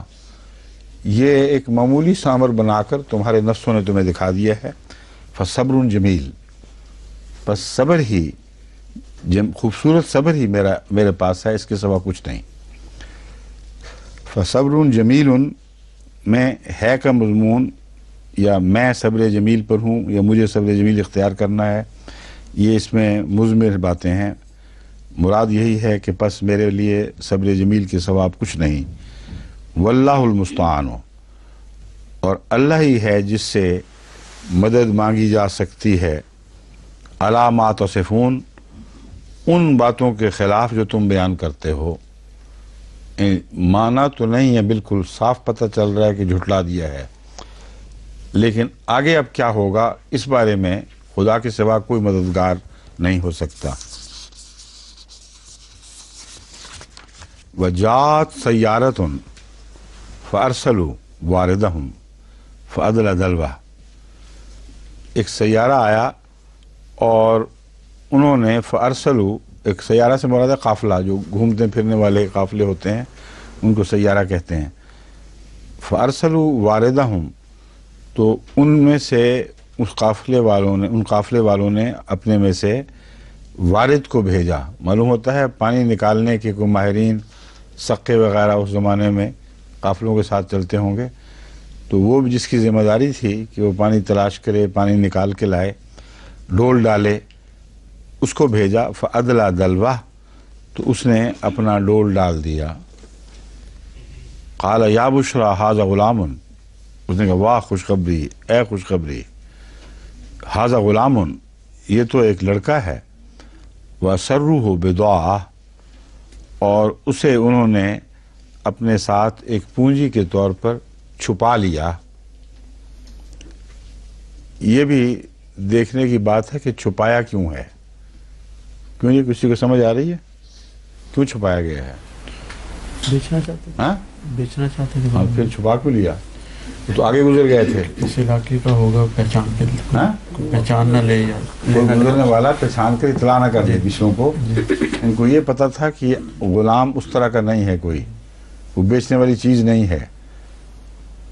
یہ ایک معمولی سا امر بنا کر تمہارے نفسوں نے تمہیں دکھا دیا ہے. فصبر جمیل، بس صبر ہی، خوبصورت صبر ہی میرے پاس ہے، اس کے سوا کچھ نہیں. فصبر جمیل میں ہے کا مضمون، یا میں صبر جمیل پر ہوں یا مجھے صبر جمیل اختیار کرنا ہے، یہ اس میں مضمر باتیں ہیں. مراد یہی ہے کہ پس میرے لیے صبر جمیل کے سوا کچھ نہیں. واللہ المستعان، اور اللہ ہی ہے جس سے مدد مانگی جا سکتی ہے. علی ما تصفون، ان باتوں کے خلاف جو تم بیان کرتے ہو. مانا تو نہیں ہے، بالکل صاف پتہ چل رہا ہے کہ جھٹلا دیا ہے، لیکن آگے اب کیا ہوگا اس بارے میں خدا کے سوا کوئی مددگار نہیں ہو سکتا. وَجَاءَتْ سَيَّارَةٌ فَأَرْسَلُوا وَارِدَهُمْ فَأَدْلَى دَلْوَهُ، ایک سیارہ آیا اور انہوں نے فَأَرْسَلُوا، ایک سیارہ سے مراد ہے قافلہ، جو گھومتے پھرنے والے قافلے ہوتے ہیں ان کو سیارہ کہتے ہیں. فَأَرْسَلُوا وَارِدَهُمْ، تو ان میں سے ان قافلے والوں نے اپنے میں سے وارد کو بھیجا. معلوم ہوتا ہے پانی نکالنے کے کوئی ماہرین، سقے وغیرہ اس زمانے میں قافلوں کے ساتھ چلتے ہوں گے، تو وہ بھی جس کی ذمہ داری تھی کہ وہ پانی تلاش کرے، پانی نکال کے لائے، ڈول ڈالے، اس کو بھیجا. فَأَدْلَى دَلْوَهُ، تو اس نے اپنا ڈول ڈال دیا. قَالَ يَا بُشْرَى هَذَا غُلَامٌ، اس نے کہا واہ خوشخبری، اے خوشخبری. هَذَا غُلَامٌ، یہ تو ایک لڑکا ہے. وَأَسَرُّوهُ بِضَاعَةٍ، اور اسے انہوں نے اپنے ساتھ ایک پونجی کے طور پر چھپا لیا. یہ بھی دیکھنے کی بات ہے کہ چھپایا کیوں ہے، کیوں یہ کسی کو سمجھ آ رہی ہے کیوں چھپایا گیا ہے؟ بیچنا چاہتے تھے، ہاں بیچنا چاہتے تھے. اور پھر چھپا کیوں لیا؟ تو آگے گزر گئے تھے. اس علاقے کا ہوگا، پہچان کے ہاں؟ پہچان نہ لے یا کوئی گزرنے والا پہچان کر اطلاع نہ کر دے دوسروں کو. ان کو یہ پتہ تھا کہ یہ غلام اس طرح کا نہیں ہے، کوئی وہ بیچنے والی چیز نہیں ہے،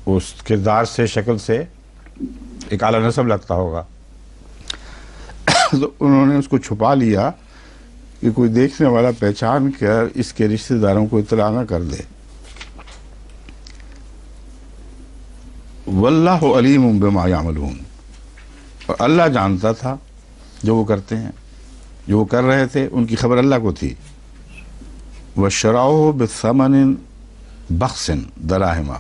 اس کردار سے، شکل سے ایک اعلیٰ نسب لگتا ہوگا. تو انہوں نے اس کو چھپا لیا کہ کوئی دیکھنے والا پہچان کر اس کے رشتہ داروں کو اطلاع نہ کر دے. واللہ علیم بما یعملون، اور اللہ جانتا تھا جو وہ کرتے ہیں، جو وہ کر رہے تھے ان کی خبر اللہ کو تھی. وَشَرَوْهُ بِثَمَنٍ بَخْسٍ دَرَاهِمَ،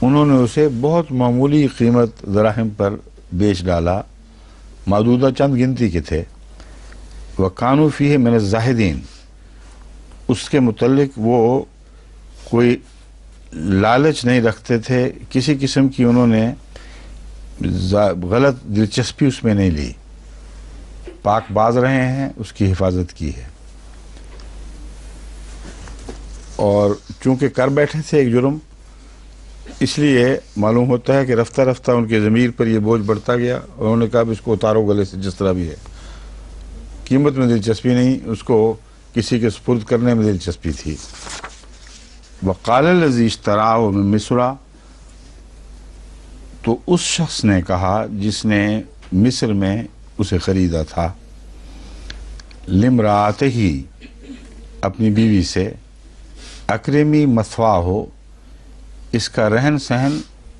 انہوں نے اسے بہت معمولی قیمت دراہم پر بیچ ڈالا، محدودہ چند گنتی کے تھے. وَكَانُوا فِيهِ مِنَ الزَّاهِدِينَ، اس کے متعلق وہ کوئی لالچ نہیں رکھتے تھے، کسی قسم کی انہوں نے غلط دلچسپی اس میں نہیں لی. پاک باز رہے ہیں، اس کی حفاظت کی ہے۔ اور چونکہ کر بیٹھے تھے ایک جرم، اس لیے معلوم ہوتا ہے کہ رفتہ رفتہ ان کے ضمیر پر یہ بوجھ بڑھتا گیا، اور انہوں نے کہا اس کو اتارو گلے سے جس طرح بھی ہے۔ قیمت میں دلچسپی نہیں، اس کو کسی کے سپرد کرنے میں دلچسپی تھی۔ وقال الذی اشتراه من مصر، تو اس شخص نے کہا جس نے مصر میں اسے خریدا تھا، لامرأتہ، اپنی بیوی سے، اکرمی مثواہ، اس کا رہن سہن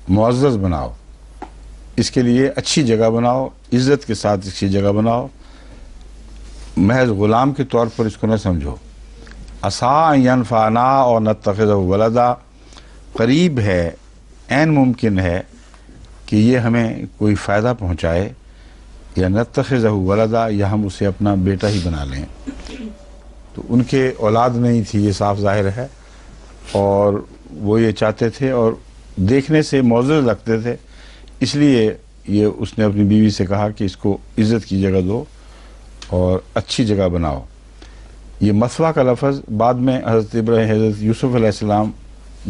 معزز بناؤ، اس کے لیے اچھی جگہ بناؤ، عزت کے ساتھ اس کی جگہ بناؤ، محض غلام کے طور پر اس کو نہ سمجھو۔ عسیٰ ان ینفعنا اور نتخذہ ولدا، قریب ہے، عین ممکن ہے کہ یہ ہمیں کوئی فائدہ پہنچائے، یا نتخذہ ولدا، یا ہم اسے اپنا بیٹا ہی بنا لیں۔ تو ان کے اولاد نہیں تھی، یہ صاف ظاہر ہے، اور وہ یہ چاہتے تھے اور دیکھنے سے معزز لگتے تھے، اس لیے یہ اس نے اپنی بیوی سے کہا کہ اس کو عزت کی جگہ دو اور اچھی جگہ بناؤ۔ یہ مثوا کا لفظ بعد میں حضرت یوسف علیہ السلام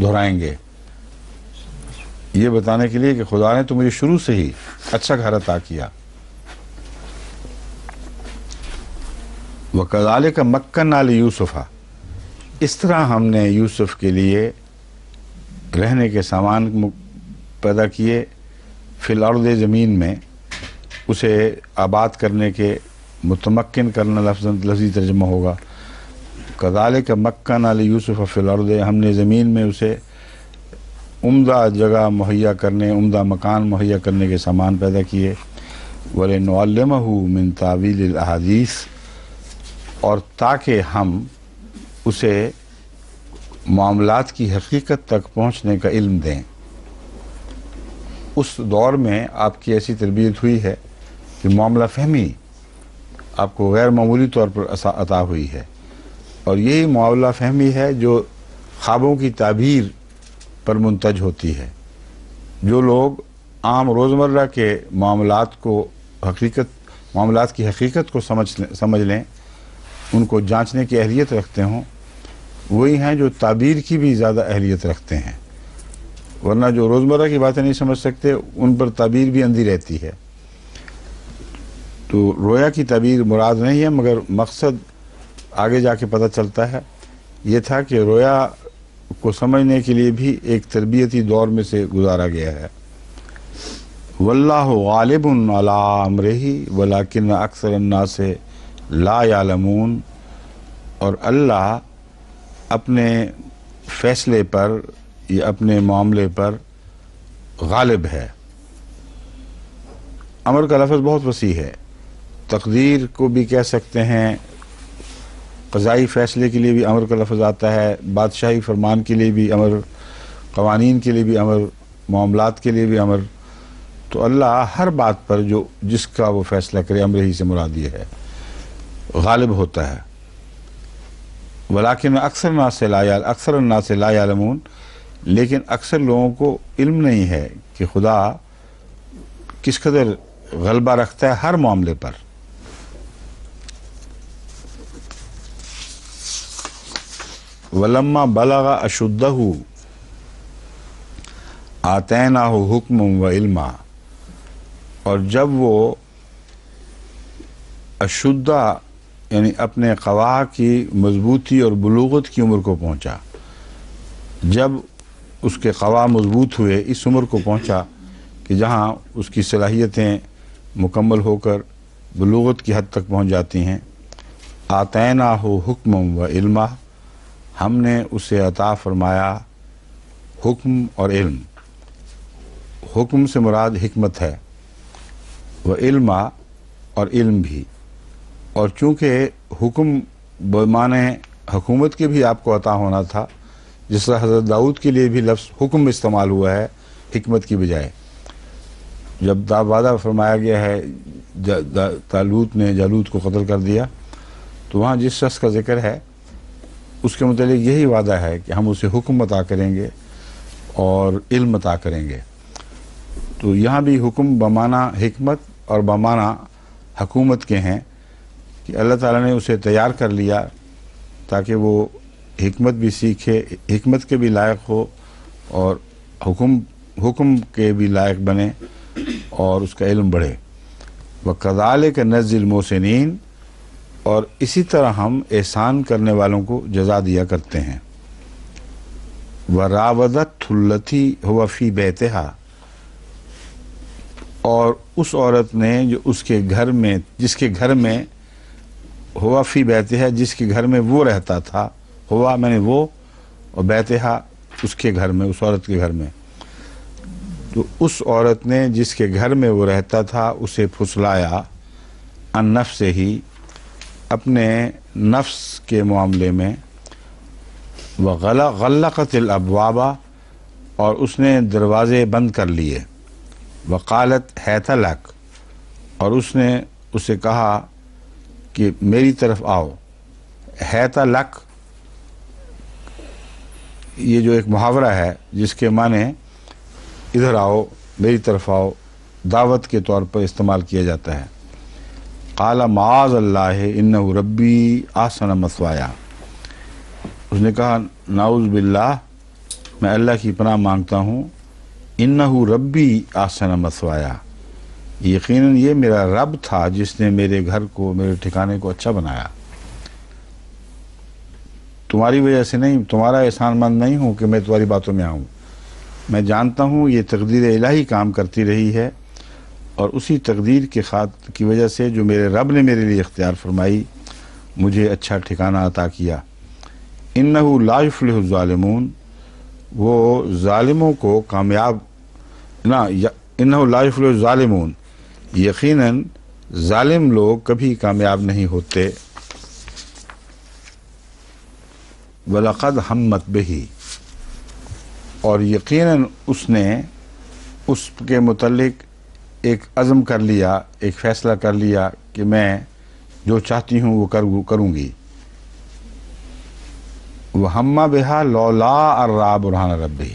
دہرائیں گے، یہ بتانے کے لیے کہ خدا نے تو مجھے شروع سے ہی اچھا گھر عطا کیا۔ وَكَذَلِكَ مَكَّنَّا لِيُوسُفَ، اس طرح ہم نے یوسف کے لیے رہنے کے سامان پیدا کیے، فی الارض، زمین میں، اسے آباد کرنے کے، متمکن کرنا لفظی ترجمہ ہوگا۔ کذالک مکنا لیوسف فی الارض، ہم نے زمین میں اسے عمدہ جگہ مہیا کرنے، عمدہ مکان مہیا کرنے کے سامان پیدا کیے۔ وَلِنُعَلِّمَهُ مِن تَأْوِيلِ الْأَحَادِيثِ، اور تاکہ ہم اسے معاملات کی حقیقت تک پہنچنے کا علم دیں۔ اس دور میں آپ کی ایسی تربیت ہوئی ہے کہ معاملہ فہمی آپ کو غیر معمولی طور پر عطا ہوئی ہے، اور یہی معاملہ فہمی ہے جو خوابوں کی تعبیر پر منتج ہوتی ہے۔ جو لوگ عام روزمرہ کے معاملات کی حقیقت کو سمجھ لیں، ان کو جانچنے کی اہلیت رکھتے ہوں، وہی ہیں جو تعبیر کی بھی زیادہ اہلیت رکھتے ہیں، ورنہ جو روزمرہ کی باتیں نہیں سمجھ سکتے ان پر تعبیر بھی اندھی رہتی ہے۔ تو رویا کی تعبیر مراد نہیں ہے، مگر مقصد آگے جا کے پتہ چلتا ہے یہ تھا کہ رویا کو سمجھنے کے لیے بھی ایک تربیتی دور میں سے گزارا گیا ہے۔ واللہ غالب علی امرہ ولکن اکثر الناس لا یعلمون، اور اللہ اپنے فیصلے پر یا اپنے معاملے پر غالب ہے۔ امر کا لفظ بہت وسیع ہے، تقدیر کو بھی کہہ سکتے ہیں، قضائی فیصلے کے لیے بھی امر کا لفظ آتا ہے، بادشاہی فرمان کے لیے بھی امر، قوانین کے لیے بھی امر، معاملات کے لیے بھی امر۔ تو اللہ ہر بات پر جس کا وہ فیصلہ کرے، امر ہی سے مراد یہ ہے، غالب ہوتا ہے۔ ولیکن اکثر الناس لا یعلمون، لیکن اکثر لوگوں کو علم نہیں ہے کہ خدا کس قدر غلبہ رکھتا ہے ہر معاملے پر۔ وَلَمَّا بَلَغَ أَشُدَّهُ آتَيْنَاهُ حُكْمًا وَعِلْمًا، اور جب وہ اشدہ یعنی اپنے قوا کی مضبوطی اور بلوغت کی عمر کو پہنچا، جب اس کے قوا مضبوط ہوئے، اس عمر کو پہنچا کہ جہاں اس کی صلاحیتیں مکمل ہو کر بلوغت کی حد تک پہنچ جاتی ہیں، آتیناہ حکم و علما، ہم نے اسے عطا فرمایا حکم اور علم۔ حکم سے مراد حکمت ہے، و علما، اور علم بھی۔ اور چونکہ حکم بمعنی حکومت کے بھی آپ کو عطا ہونا تھا، جس طرح حضرت داؤد کے لیے بھی لفظ حکم استعمال ہوا ہے حکمت کی بجائے۔ جب وعدہ فرمایا گیا ہے طالوت نے جالوت کو قتل کر دیا، تو وہاں جس شخص کا ذکر ہے اس کے متعلق یہی وعدہ ہے کہ ہم اسے حکم عطا کریں گے اور علم عطا کریں گے۔ تو یہاں بھی حکم بمعنی حکمت اور بمعنی حکومت کے ہیں، کہ اللہ تعالیٰ نے اسے تیار کر لیا تاکہ وہ حکمت بھی سیکھے، حکمت کے بھی لائق ہو اور حکم کے بھی لائق بنے اور اس کا علم بڑھے۔ وَكَذَلِكَ نَجْزِي الْمُحْسِنِينَ، اور اسی طرح ہم احسان کرنے والوں کو جزا دیا کرتے ہیں۔ وَرَاوَدَتْهُ الَّتِي هُوَ فِي بَيْتِهَا، اور اس عورت نے جو اس کے گھر میں، جس کے گھر میں ہوا فی بیتہا، جس کے گھر میں وہ رہتا تھا، ہوا میں نے وہ، اور بیتہا اس کے گھر میں، اس عورت کے گھر میں، تو اس عورت نے جس کے گھر میں وہ رہتا تھا اسے پھسلایا عن نفس ہی، اپنے نفس کے معاملے میں، وغلقت الابواب، اور اس نے دروازے بند کر لیے، وقالت حیت لک، اور اس نے اسے کہا کہ میری طرف آؤ۔ حیت لک یہ جو ایک محاورہ ہے جس کے معنی ادھر آؤ، میری طرف آؤ، دعوت کے طور پر استعمال کیا جاتا ہے۔ قال معاذ اللہ انہ ربی احسن مثوایا، اس نے کہا نعوذ باللہ، میں اللہ کی پناہ مانگتا ہوں، انہ ربی احسن مثوایا، یقیناً یہ میرا رب تھا جس نے میرے گھر کو، میرے ٹھکانے کو اچھا بنایا۔ تمہاری وجہ سے نہیں، تمہارا احسان مند نہیں ہوں کہ میں تمہاری باتوں میں آؤں، میں جانتا ہوں یہ تقدیر الہی کام کرتی رہی ہے، اور اسی تقدیر کی وجہ سے جو میرے رب نے میرے لیے اختیار فرمائی، مجھے اچھا ٹھکانہ عطا کیا۔ انہ لا یفلح الظالمون، وہ ظالموں کو کامیاب نہ، انہ لا یفلح الظالمون، یقیناً ظالم لوگ کبھی کامیاب نہیں ہوتے۔ وَلَقَدْ ہمت بِهِ، اور یقیناً اس نے اس کے متعلق ایک عزم کر لیا، ایک فیصلہ کر لیا کہ میں جو چاہتی ہوں وہ کروں گی۔ وَهَمَّ بِهَا لَوْلَا أَن رَأَىٰ بُرْهَانَ رَبِّهِ،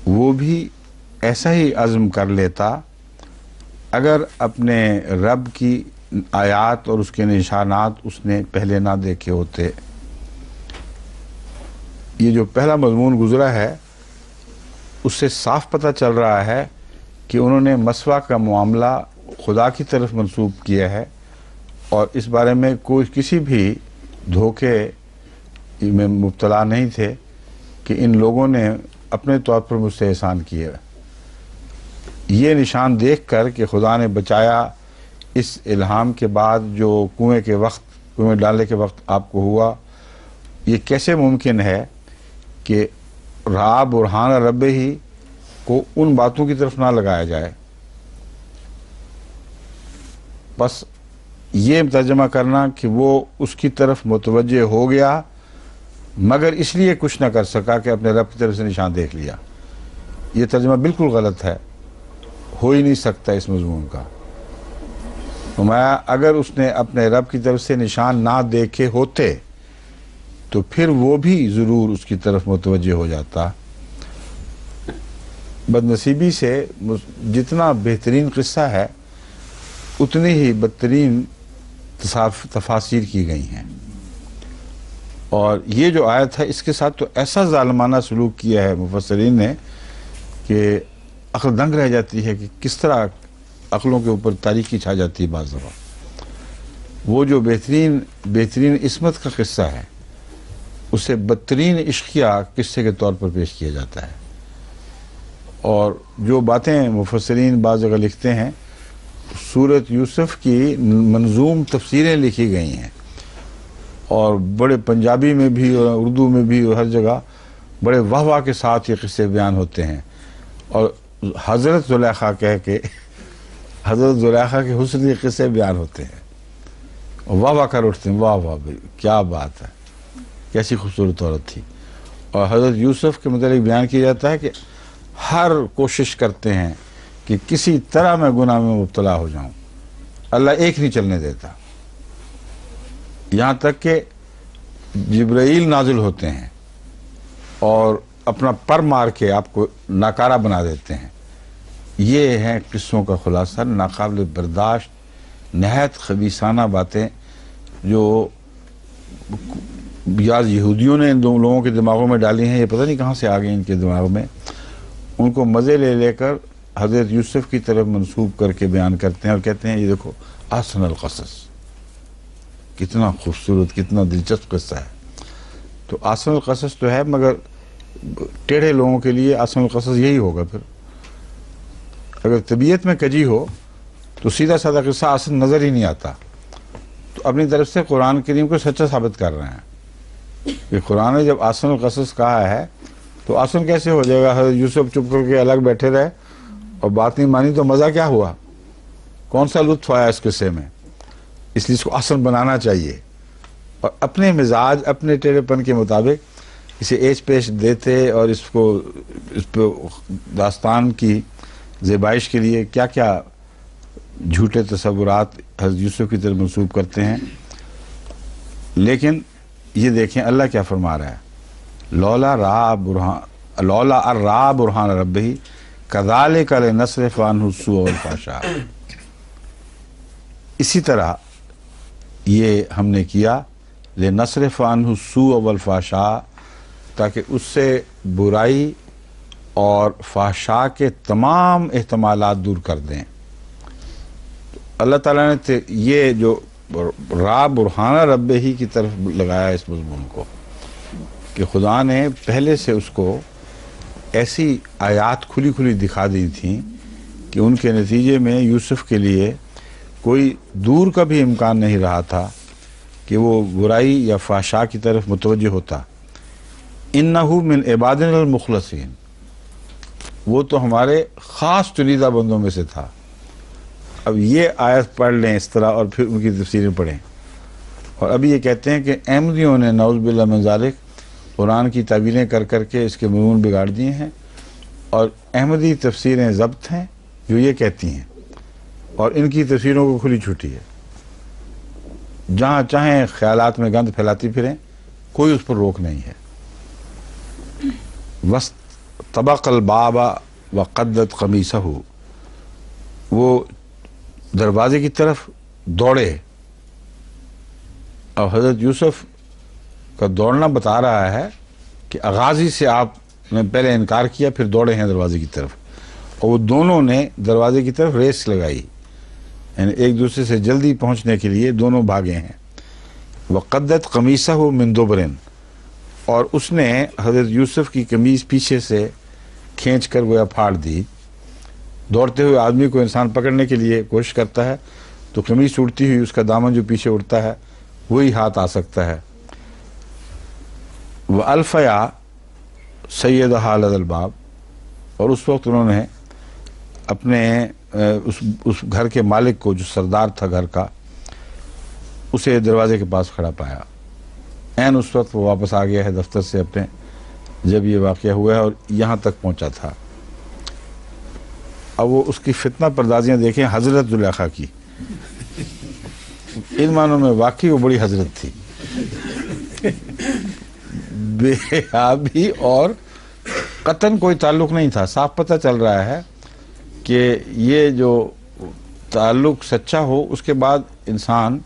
وہ بھی ایسا ہی عزم کر لیتا اگر اپنے رب کی آیات اور اس کے نشانات اس نے پہلے نہ دیکھے ہوتے۔ یہ جو پہلا مضمون گزرا ہے اس سے صاف پتہ چل رہا ہے کہ انہوں نے مسوا کا معاملہ خدا کی طرف منسوب کیا ہے، اور اس بارے میں کوئی کسی بھی دھوکے میں مبتلا نہیں تھے کہ ان لوگوں نے اپنے طور پر مجھ سے احسان کیا۔ یہ نشان دیکھ کر کہ خدا نے بچایا، اس الہام کے بعد جو کنویں ڈالنے کے وقت آپ کو ہوا، یہ کیسے ممکن ہے کہ رَأَىٰ بُرْهَانَ رَبِّهِ کو ان باتوں کی طرف نہ لگایا جائے؟ بس یہ ترجمہ کرنا کہ وہ اس کی طرف متوجہ ہو گیا مگر اس لیے کچھ نہ کر سکا کہ اپنے رب کی طرف سے نشان دیکھ لیا، یہ ترجمہ بالکل غلط ہے، ہو ہی نہیں سکتا اس مضمون کا۔ فرمایا اگر اس نے اپنے رب کی طرف سے نشان نہ دیکھے ہوتے تو پھر وہ بھی ضرور اس کی طرف متوجہ ہو جاتا۔ بدنصیبی سے جتنا بہترین قصہ ہے اتنی ہی بدترین تفاسیر کی گئی ہیں، اور یہ جو آیت ہے اس کے ساتھ تو ایسا ظالمانہ سلوک کیا ہے مفسرین نے کہ عقل دنگ رہ جاتی ہے کہ کس طرح عقلوں کے اوپر تاریکی چھا جاتی ہے بعض دفعہ۔ وہ جو بہترین عصمت کا قصہ ہے اسے بدترین عشقیہ قصے کے طور پر پیش کیا جاتا ہے، اور جو باتیں مفسرین بعض جگہ لکھتے ہیں، سورۃ یوسف کی منظوم تفسیریں لکھی گئی ہیں، اور بڑے پنجابی میں بھی اور اردو میں بھی اور ہر جگہ بڑے واہ واہ کے ساتھ یہ قصے بیان ہوتے ہیں، اور حضرت زلیخا کہہ کے حضرت زلیخا کے حسن کے قصے بیان ہوتے ہیں، واہ واہ کر اٹھتے ہیں، واہ واہ بھائی کیا بات ہے، کیسی خوبصورت عورت تھی۔ اور حضرت یوسف کے متعلق بیان کیا جاتا ہے کہ ہر کوشش کرتے ہیں کہ کسی طرح میں گناہ میں مبتلا ہو جاؤں، اللہ ایک نہیں چلنے دیتا، یہاں تک کہ جبرائیل نازل ہوتے ہیں اور اپنا پر مار کے آپ کو ناکارہ بنا دیتے ہیں۔ یہ ہیں قصوں کا خلاصہ، ناقابل برداشت نہایت خبیثانہ باتیں جو یا یہودیوں نے ان دو لوگوں کے دماغوں میں ڈالی ہیں، یہ پتہ نہیں کہاں سے آ گئی ان کے دماغ میں، ان کو مزے لے لے کر حضرت یوسف کی طرف منسوب کر کے بیان کرتے ہیں اور کہتے ہیں یہ دیکھو احسن القصص، کتنا خوبصورت کتنا دلچسپ قصہ ہے۔ تو احسن القصص تو ہے، مگر ٹیڑھے لوگوں کے لیے احسن القصص یہی ہوگا۔ پھر اگر طبیعت میں کجی ہو تو سیدھا سادہ قصہ احسن نظر ہی نہیں آتا۔ تو اپنی طرف سے قرآن کریم کو سچا ثابت کر رہے ہیں کہ قرآن نے جب احسن القصص کہا ہے تو احسن کیسے ہو جائے گا؟ حضرت یوسف چپ کر کے الگ بیٹھے رہے اور بات نہیں مانی تو مزہ کیا ہوا؟ کون سا لطف آیا اس قصے میں؟ اس لیے اس کو احسن بنانا چاہیے اور اپنے مزاج اپنے ٹیڑھے پن کے مطابق اسے ایچ پیش دیتے اور اس پہ داستان کی زیبائش کے لیے کیا کیا جھوٹے تصورات حضرت یوسف کی طرف منسوب کرتے ہیں۔ لیکن یہ دیکھیں اللہ کیا فرما رہا ہے، لولا ارا برہان ربہ کذالک لنصرف عنہ السوء والفحشاء، اسی طرح یہ ہم نے کیا لنصرف عنہ السوء والفحشاء، تاکہ اس سے برائی اور فحشاء کے تمام احتمالات دور کر دیں۔ اللہ تعالیٰ نے یہ جو را برہانہ رب ہی کی طرف لگایا اس مضمون کو کہ خدا نے پہلے سے اس کو ایسی آیات کھلی کھلی دکھا دی تھیں کہ ان کے نتیجے میں یوسف کے لیے کوئی دور کا بھی امکان نہیں رہا تھا کہ وہ برائی یا فحشاء کی طرف متوجہ ہوتا۔ انہو من عبادنا المخلصین، وہ تو ہمارے خاص چنیدہ بندوں میں سے تھا۔ اب یہ آیت پڑھ لیں اس طرح اور پھر ان کی تفسیریں پڑھیں، اور ابھی یہ کہتے ہیں کہ احمدیوں نے نعوذ باللہ من ذالک قرآن کی تعبیریں کر کر کے اس کے مضمون بگاڑ دیے ہیں، اور احمدی تفسیریں ضبط ہیں جو یہ کہتی ہیں، اور ان کی تفسیروں کو کھلی چھٹی ہے، جہاں چاہیں خیالات میں گند پھیلاتی پھریں، کوئی اس پر روک نہیں ہے۔ وَاسْتَبَقَ الْبَابَ وَقَدَّتْ قَمِيصَهُ، وہ دروازے کی طرف دوڑے، اور حضرت یوسف کا دوڑنا بتا رہا ہے کہ آغازی سے آپ نے پہلے انکار کیا پھر دوڑے ہیں دروازے کی طرف، اور وہ دونوں نے دروازے کی طرف ریس لگائی، یعنی ایک دوسرے سے جلدی پہنچنے کے لیے دونوں بھاگے ہیں۔ وَقَدَّتْ قَمِيصَهُ مِن دُبُرٍ، اور اس نے حضرت یوسف کی قمیض پیچھے سے کھینچ کر گویا پھاڑ دی۔ دوڑتے ہوئے آدمی کو انسان پکڑنے کے لیے کوشش کرتا ہے تو قمیض اڑتی ہوئی اس کا دامن جو پیچھے اڑتا ہے وہی ہاتھ آ سکتا ہے۔ وَأَلْفَيَا سَيِّدَهَا لَدَى الْبَابِ، اور اس وقت انہوں نے اپنے اس گھر کے مالک کو جو سردار تھا گھر کا، اسے دروازے کے پاس کھڑا پایا۔ عین اس وقت وہ واپس آ گیا ہے دفتر سے اپنے، جب یہ واقعہ ہوا ہے اور یہاں تک پہنچا تھا۔ اب وہ اس کی فتنہ پردازیاں دیکھیں حضرت زلیخا کی، ان معنوں میں واقعی وہ بڑی حضرت تھی، بے حیا بھی، اور قطعاً کوئی تعلق نہیں تھا۔ صاف پتہ چل رہا ہے کہ یہ جو تعلق سچا ہو اس کے بعد انسان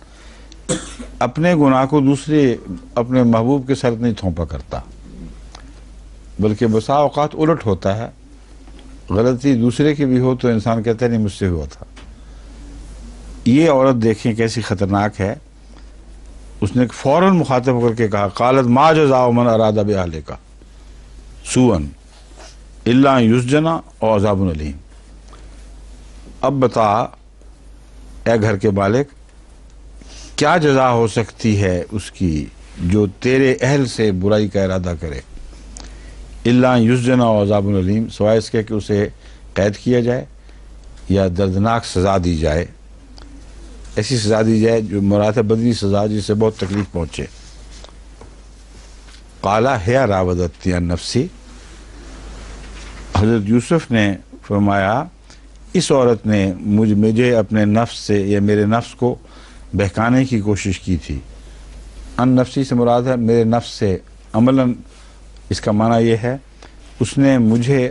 اپنے گناہ کو دوسرے اپنے محبوب کے سر نہیں تھونپا کرتا، بلکہ بسا اوقات الٹ ہوتا ہے، غلطی دوسرے کی بھی ہو تو انسان کہتا ہے نہیں مجھ سے ہوا تھا۔ یہ عورت دیکھیں کیسی خطرناک ہے، اس نے فوراً مخاطب ہو کر کے کہا قالت ما جزاء من اراد باہلک سوءا الا ان یسجن او عذاب الیم، اب بتا اے گھر کے مالک کیا جزا ہو سکتی ہے اس کی جو تیرے اہل سے برائی کا ارادہ کرے، الا یسجن و عذاب الیم، سوائے اس کے کہ اسے قید کیا جائے یا دردناک سزا دی جائے، ایسی سزا دی جائے جو مراد ہے بدنی سزا جس سے بہت تکلیف پہنچے۔ قال ہی راودتنی عن نفسی، حضرت یوسف نے فرمایا اس عورت نے مجھے اپنے نفس سے یا میرے نفس کو بہکانے کی کوشش کی تھی۔ ان نفسی سے مراد ہے میرے نفس سے، عملاً اس کا معنی یہ ہے اس نے مجھے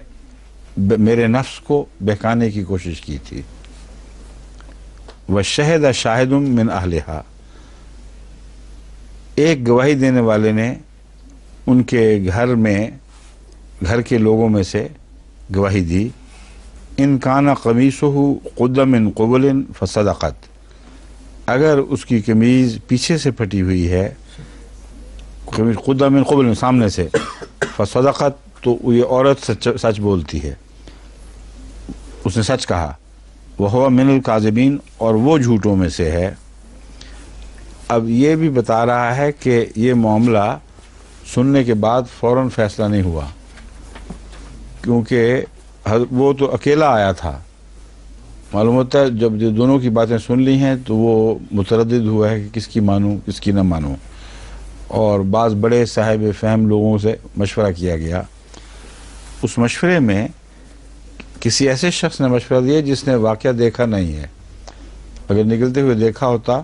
میرے نفس کو بہکانے کی کوشش کی تھی۔ وشہد شاہد من اہلہا، ایک گواہی دینے والے نے ان کے گھر کے لوگوں میں سے گواہی دی، ان کان قمیصہ قد من قبل فصدقت، اگر اس کی قمیض پیچھے سے پھٹی ہوئی ہے، قمیض قد من قبل سامنے سے، فصدقت تو یہ عورت سچ بولتی ہے، اس نے سچ کہا، وہو من الکاذبین، اور وہ جھوٹوں میں سے ہے۔ اب یہ بھی بتا رہا ہے کہ یہ معاملہ سننے کے بعد فوراً فیصلہ نہیں ہوا، کیونکہ وہ تو اکیلا آیا تھا، معلوم ہوتا ہے جب دونوں کی باتیں سن لی ہیں تو وہ متردد ہوا ہے کہ کس کی مانوں کس کی نہ مانوں، اور بعض بڑے صاحب فہم لوگوں سے مشورہ کیا گیا۔ اس مشورے میں کسی ایسے شخص نے مشورہ دیا جس نے واقعہ دیکھا نہیں ہے، اگر نکلتے ہوئے دیکھا ہوتا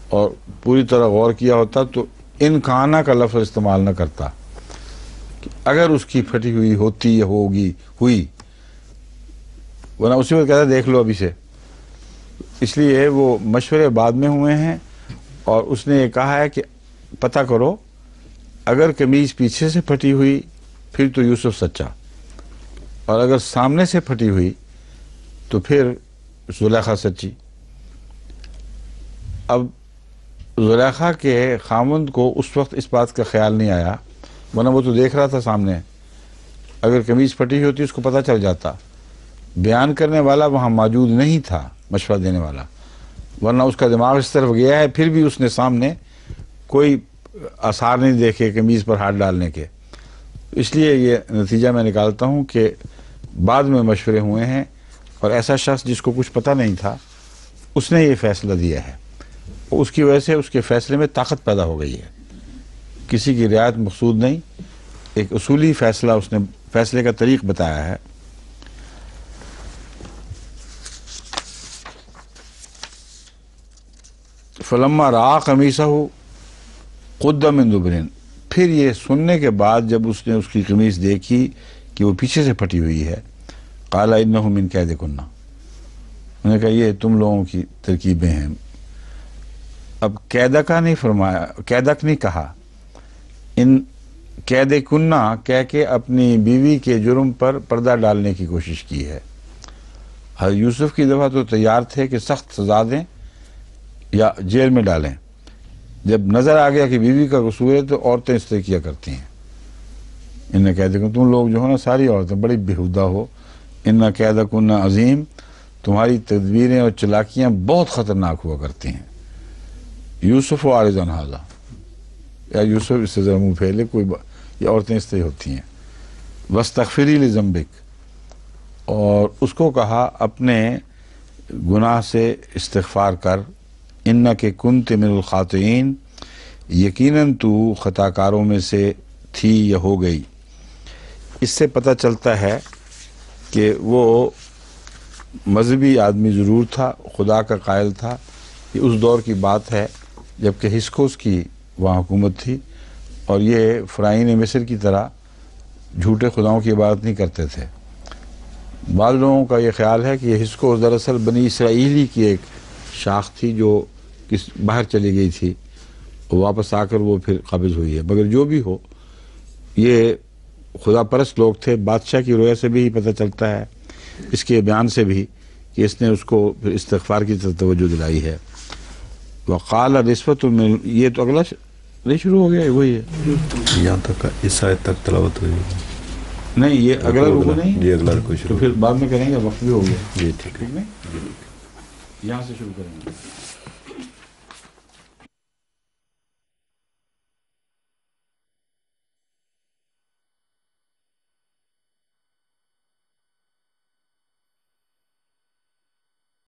اور پوری طرح غور کیا ہوتا تو ان کانا کا لفظ استعمال نہ کرتا، کہ اگر اس کی پھٹی ہوئی ہوتی یا ہوئی، ورنہ اسی وقت کہتا دیکھ لو ابھی سے۔ اس لیے وہ مشورے بعد میں ہوئے ہیں، اور اس نے یہ کہا ہے کہ پتہ کرو، اگر قمیض پیچھے سے پھٹی ہوئی پھر تو یوسف سچا، اور اگر سامنے سے پھٹی ہوئی تو پھر زلیخا سچی۔ اب زلیخا کے خامند کو اس وقت اس بات کا خیال نہیں آیا، ورنہ وہ تو دیکھ رہا تھا سامنے، اگر قمیض پھٹی ہوتی اس کو پتہ چل جاتا۔ بیان کرنے والا وہاں موجود نہیں تھا، مشورہ دینے والا، ورنہ اس کا دماغ اس طرف گیا ہے، پھر بھی اس نے سامنے کوئی آثار نہیں دیکھے قمیض پر ہاتھ ڈالنے کے۔ اس لیے یہ نتیجہ میں نکالتا ہوں کہ بعد میں مشورے ہوئے ہیں، اور ایسا شخص جس کو کچھ پتہ نہیں تھا اس نے یہ فیصلہ دیا ہے، اس کی وجہ سے اس کے فیصلے میں طاقت پیدا ہو گئی ہے، کسی کی رعایت مقصود نہیں، ایک اصولی فیصلہ اس نے فیصلے کا طریق بتایا ہے۔ فلما رأى قمیصہ قد من دبر، پھر یہ سننے کے بعد جب اس نے اس کی قمیص دیکھی کہ وہ پیچھے سے پھٹی ہوئی ہے، قال انہ من کیدکن، انہوں نے کہا یہ تم لوگوں کی ترکیبیں ہیں۔ اب قیدکا نہیں فرمایا، قیدک نہیں کہا، ان کیدکنہ کہہ کے اپنی بیوی کے جرم پر پردہ ڈالنے کی کوشش کی ہے۔ حضرت یوسف کی دفعہ تو تیار تھے کہ سخت سزا دیں یا جیل میں ڈالیں، جب نظر آ گیا کہ بیوی کا قصور ہے تو عورتیں اس طرح کیا کرتی ہیں۔ انہیں کہتے کہ تم لوگ جو ہو نا، ساری عورتیں بڑی بےہودہ ہو، ان قیدکن عظیم، تمہاری تدبیریں اور چلاکیاں بہت خطرناک ہوا کرتی ہیں۔ یوسف و عارض عن ھذا، یا یوسف اس سے ذرا منہ پھیلے، یہ عورتیں اس طرح ہوتی ہیں۔ واستغفری لذنبک، اور اس کو کہا اپنے گناہ سے استغفار کر، انک کنت من الخاطئین، یقیناً تو خطا کاروں میں سے تھی یا ہو گئی۔ اس سے پتہ چلتا ہے کہ وہ مذہبی آدمی ضرور تھا، خدا کا قائل تھا، یہ اس دور کی بات ہے جبکہ ہسکوس کی وہاں حکومت تھی، اور یہ فرعون مصر کی طرح جھوٹے خداؤں کی عبادت نہیں کرتے تھے۔ بعض لوگوں کا یہ خیال ہے کہ یہ ہسکوس دراصل بنی اسرائیلی کی ایک شاخ تھی جو باہر چلی گئی تھی، واپس آ کر وہ پھر قابض ہوئی ہے۔ مگر جو بھی ہو، یہ خدا پرست لوگ تھے، بادشاہ کی رویا سے بھی پتہ چلتا ہے، اس کے بیان سے بھی، کہ اس نے اس کو پھر استغفار کی طرف توجہ دلائی ہے۔ وقال رشوت من، یہ تو اگلا نہیں شروع ہو گیا، وہی ہے یہاں تک اس آیت تک تلاوت ہوئی نہیں، یہ اگلا رکو نہیں، یہ اگلا رکو تو شروع، پھر بعد میں کریں گے، وقت بھی ہو گیا، جی ٹھیک ہے۔ ٹھیک نہیں، یہاں سے شروع کریں گے۔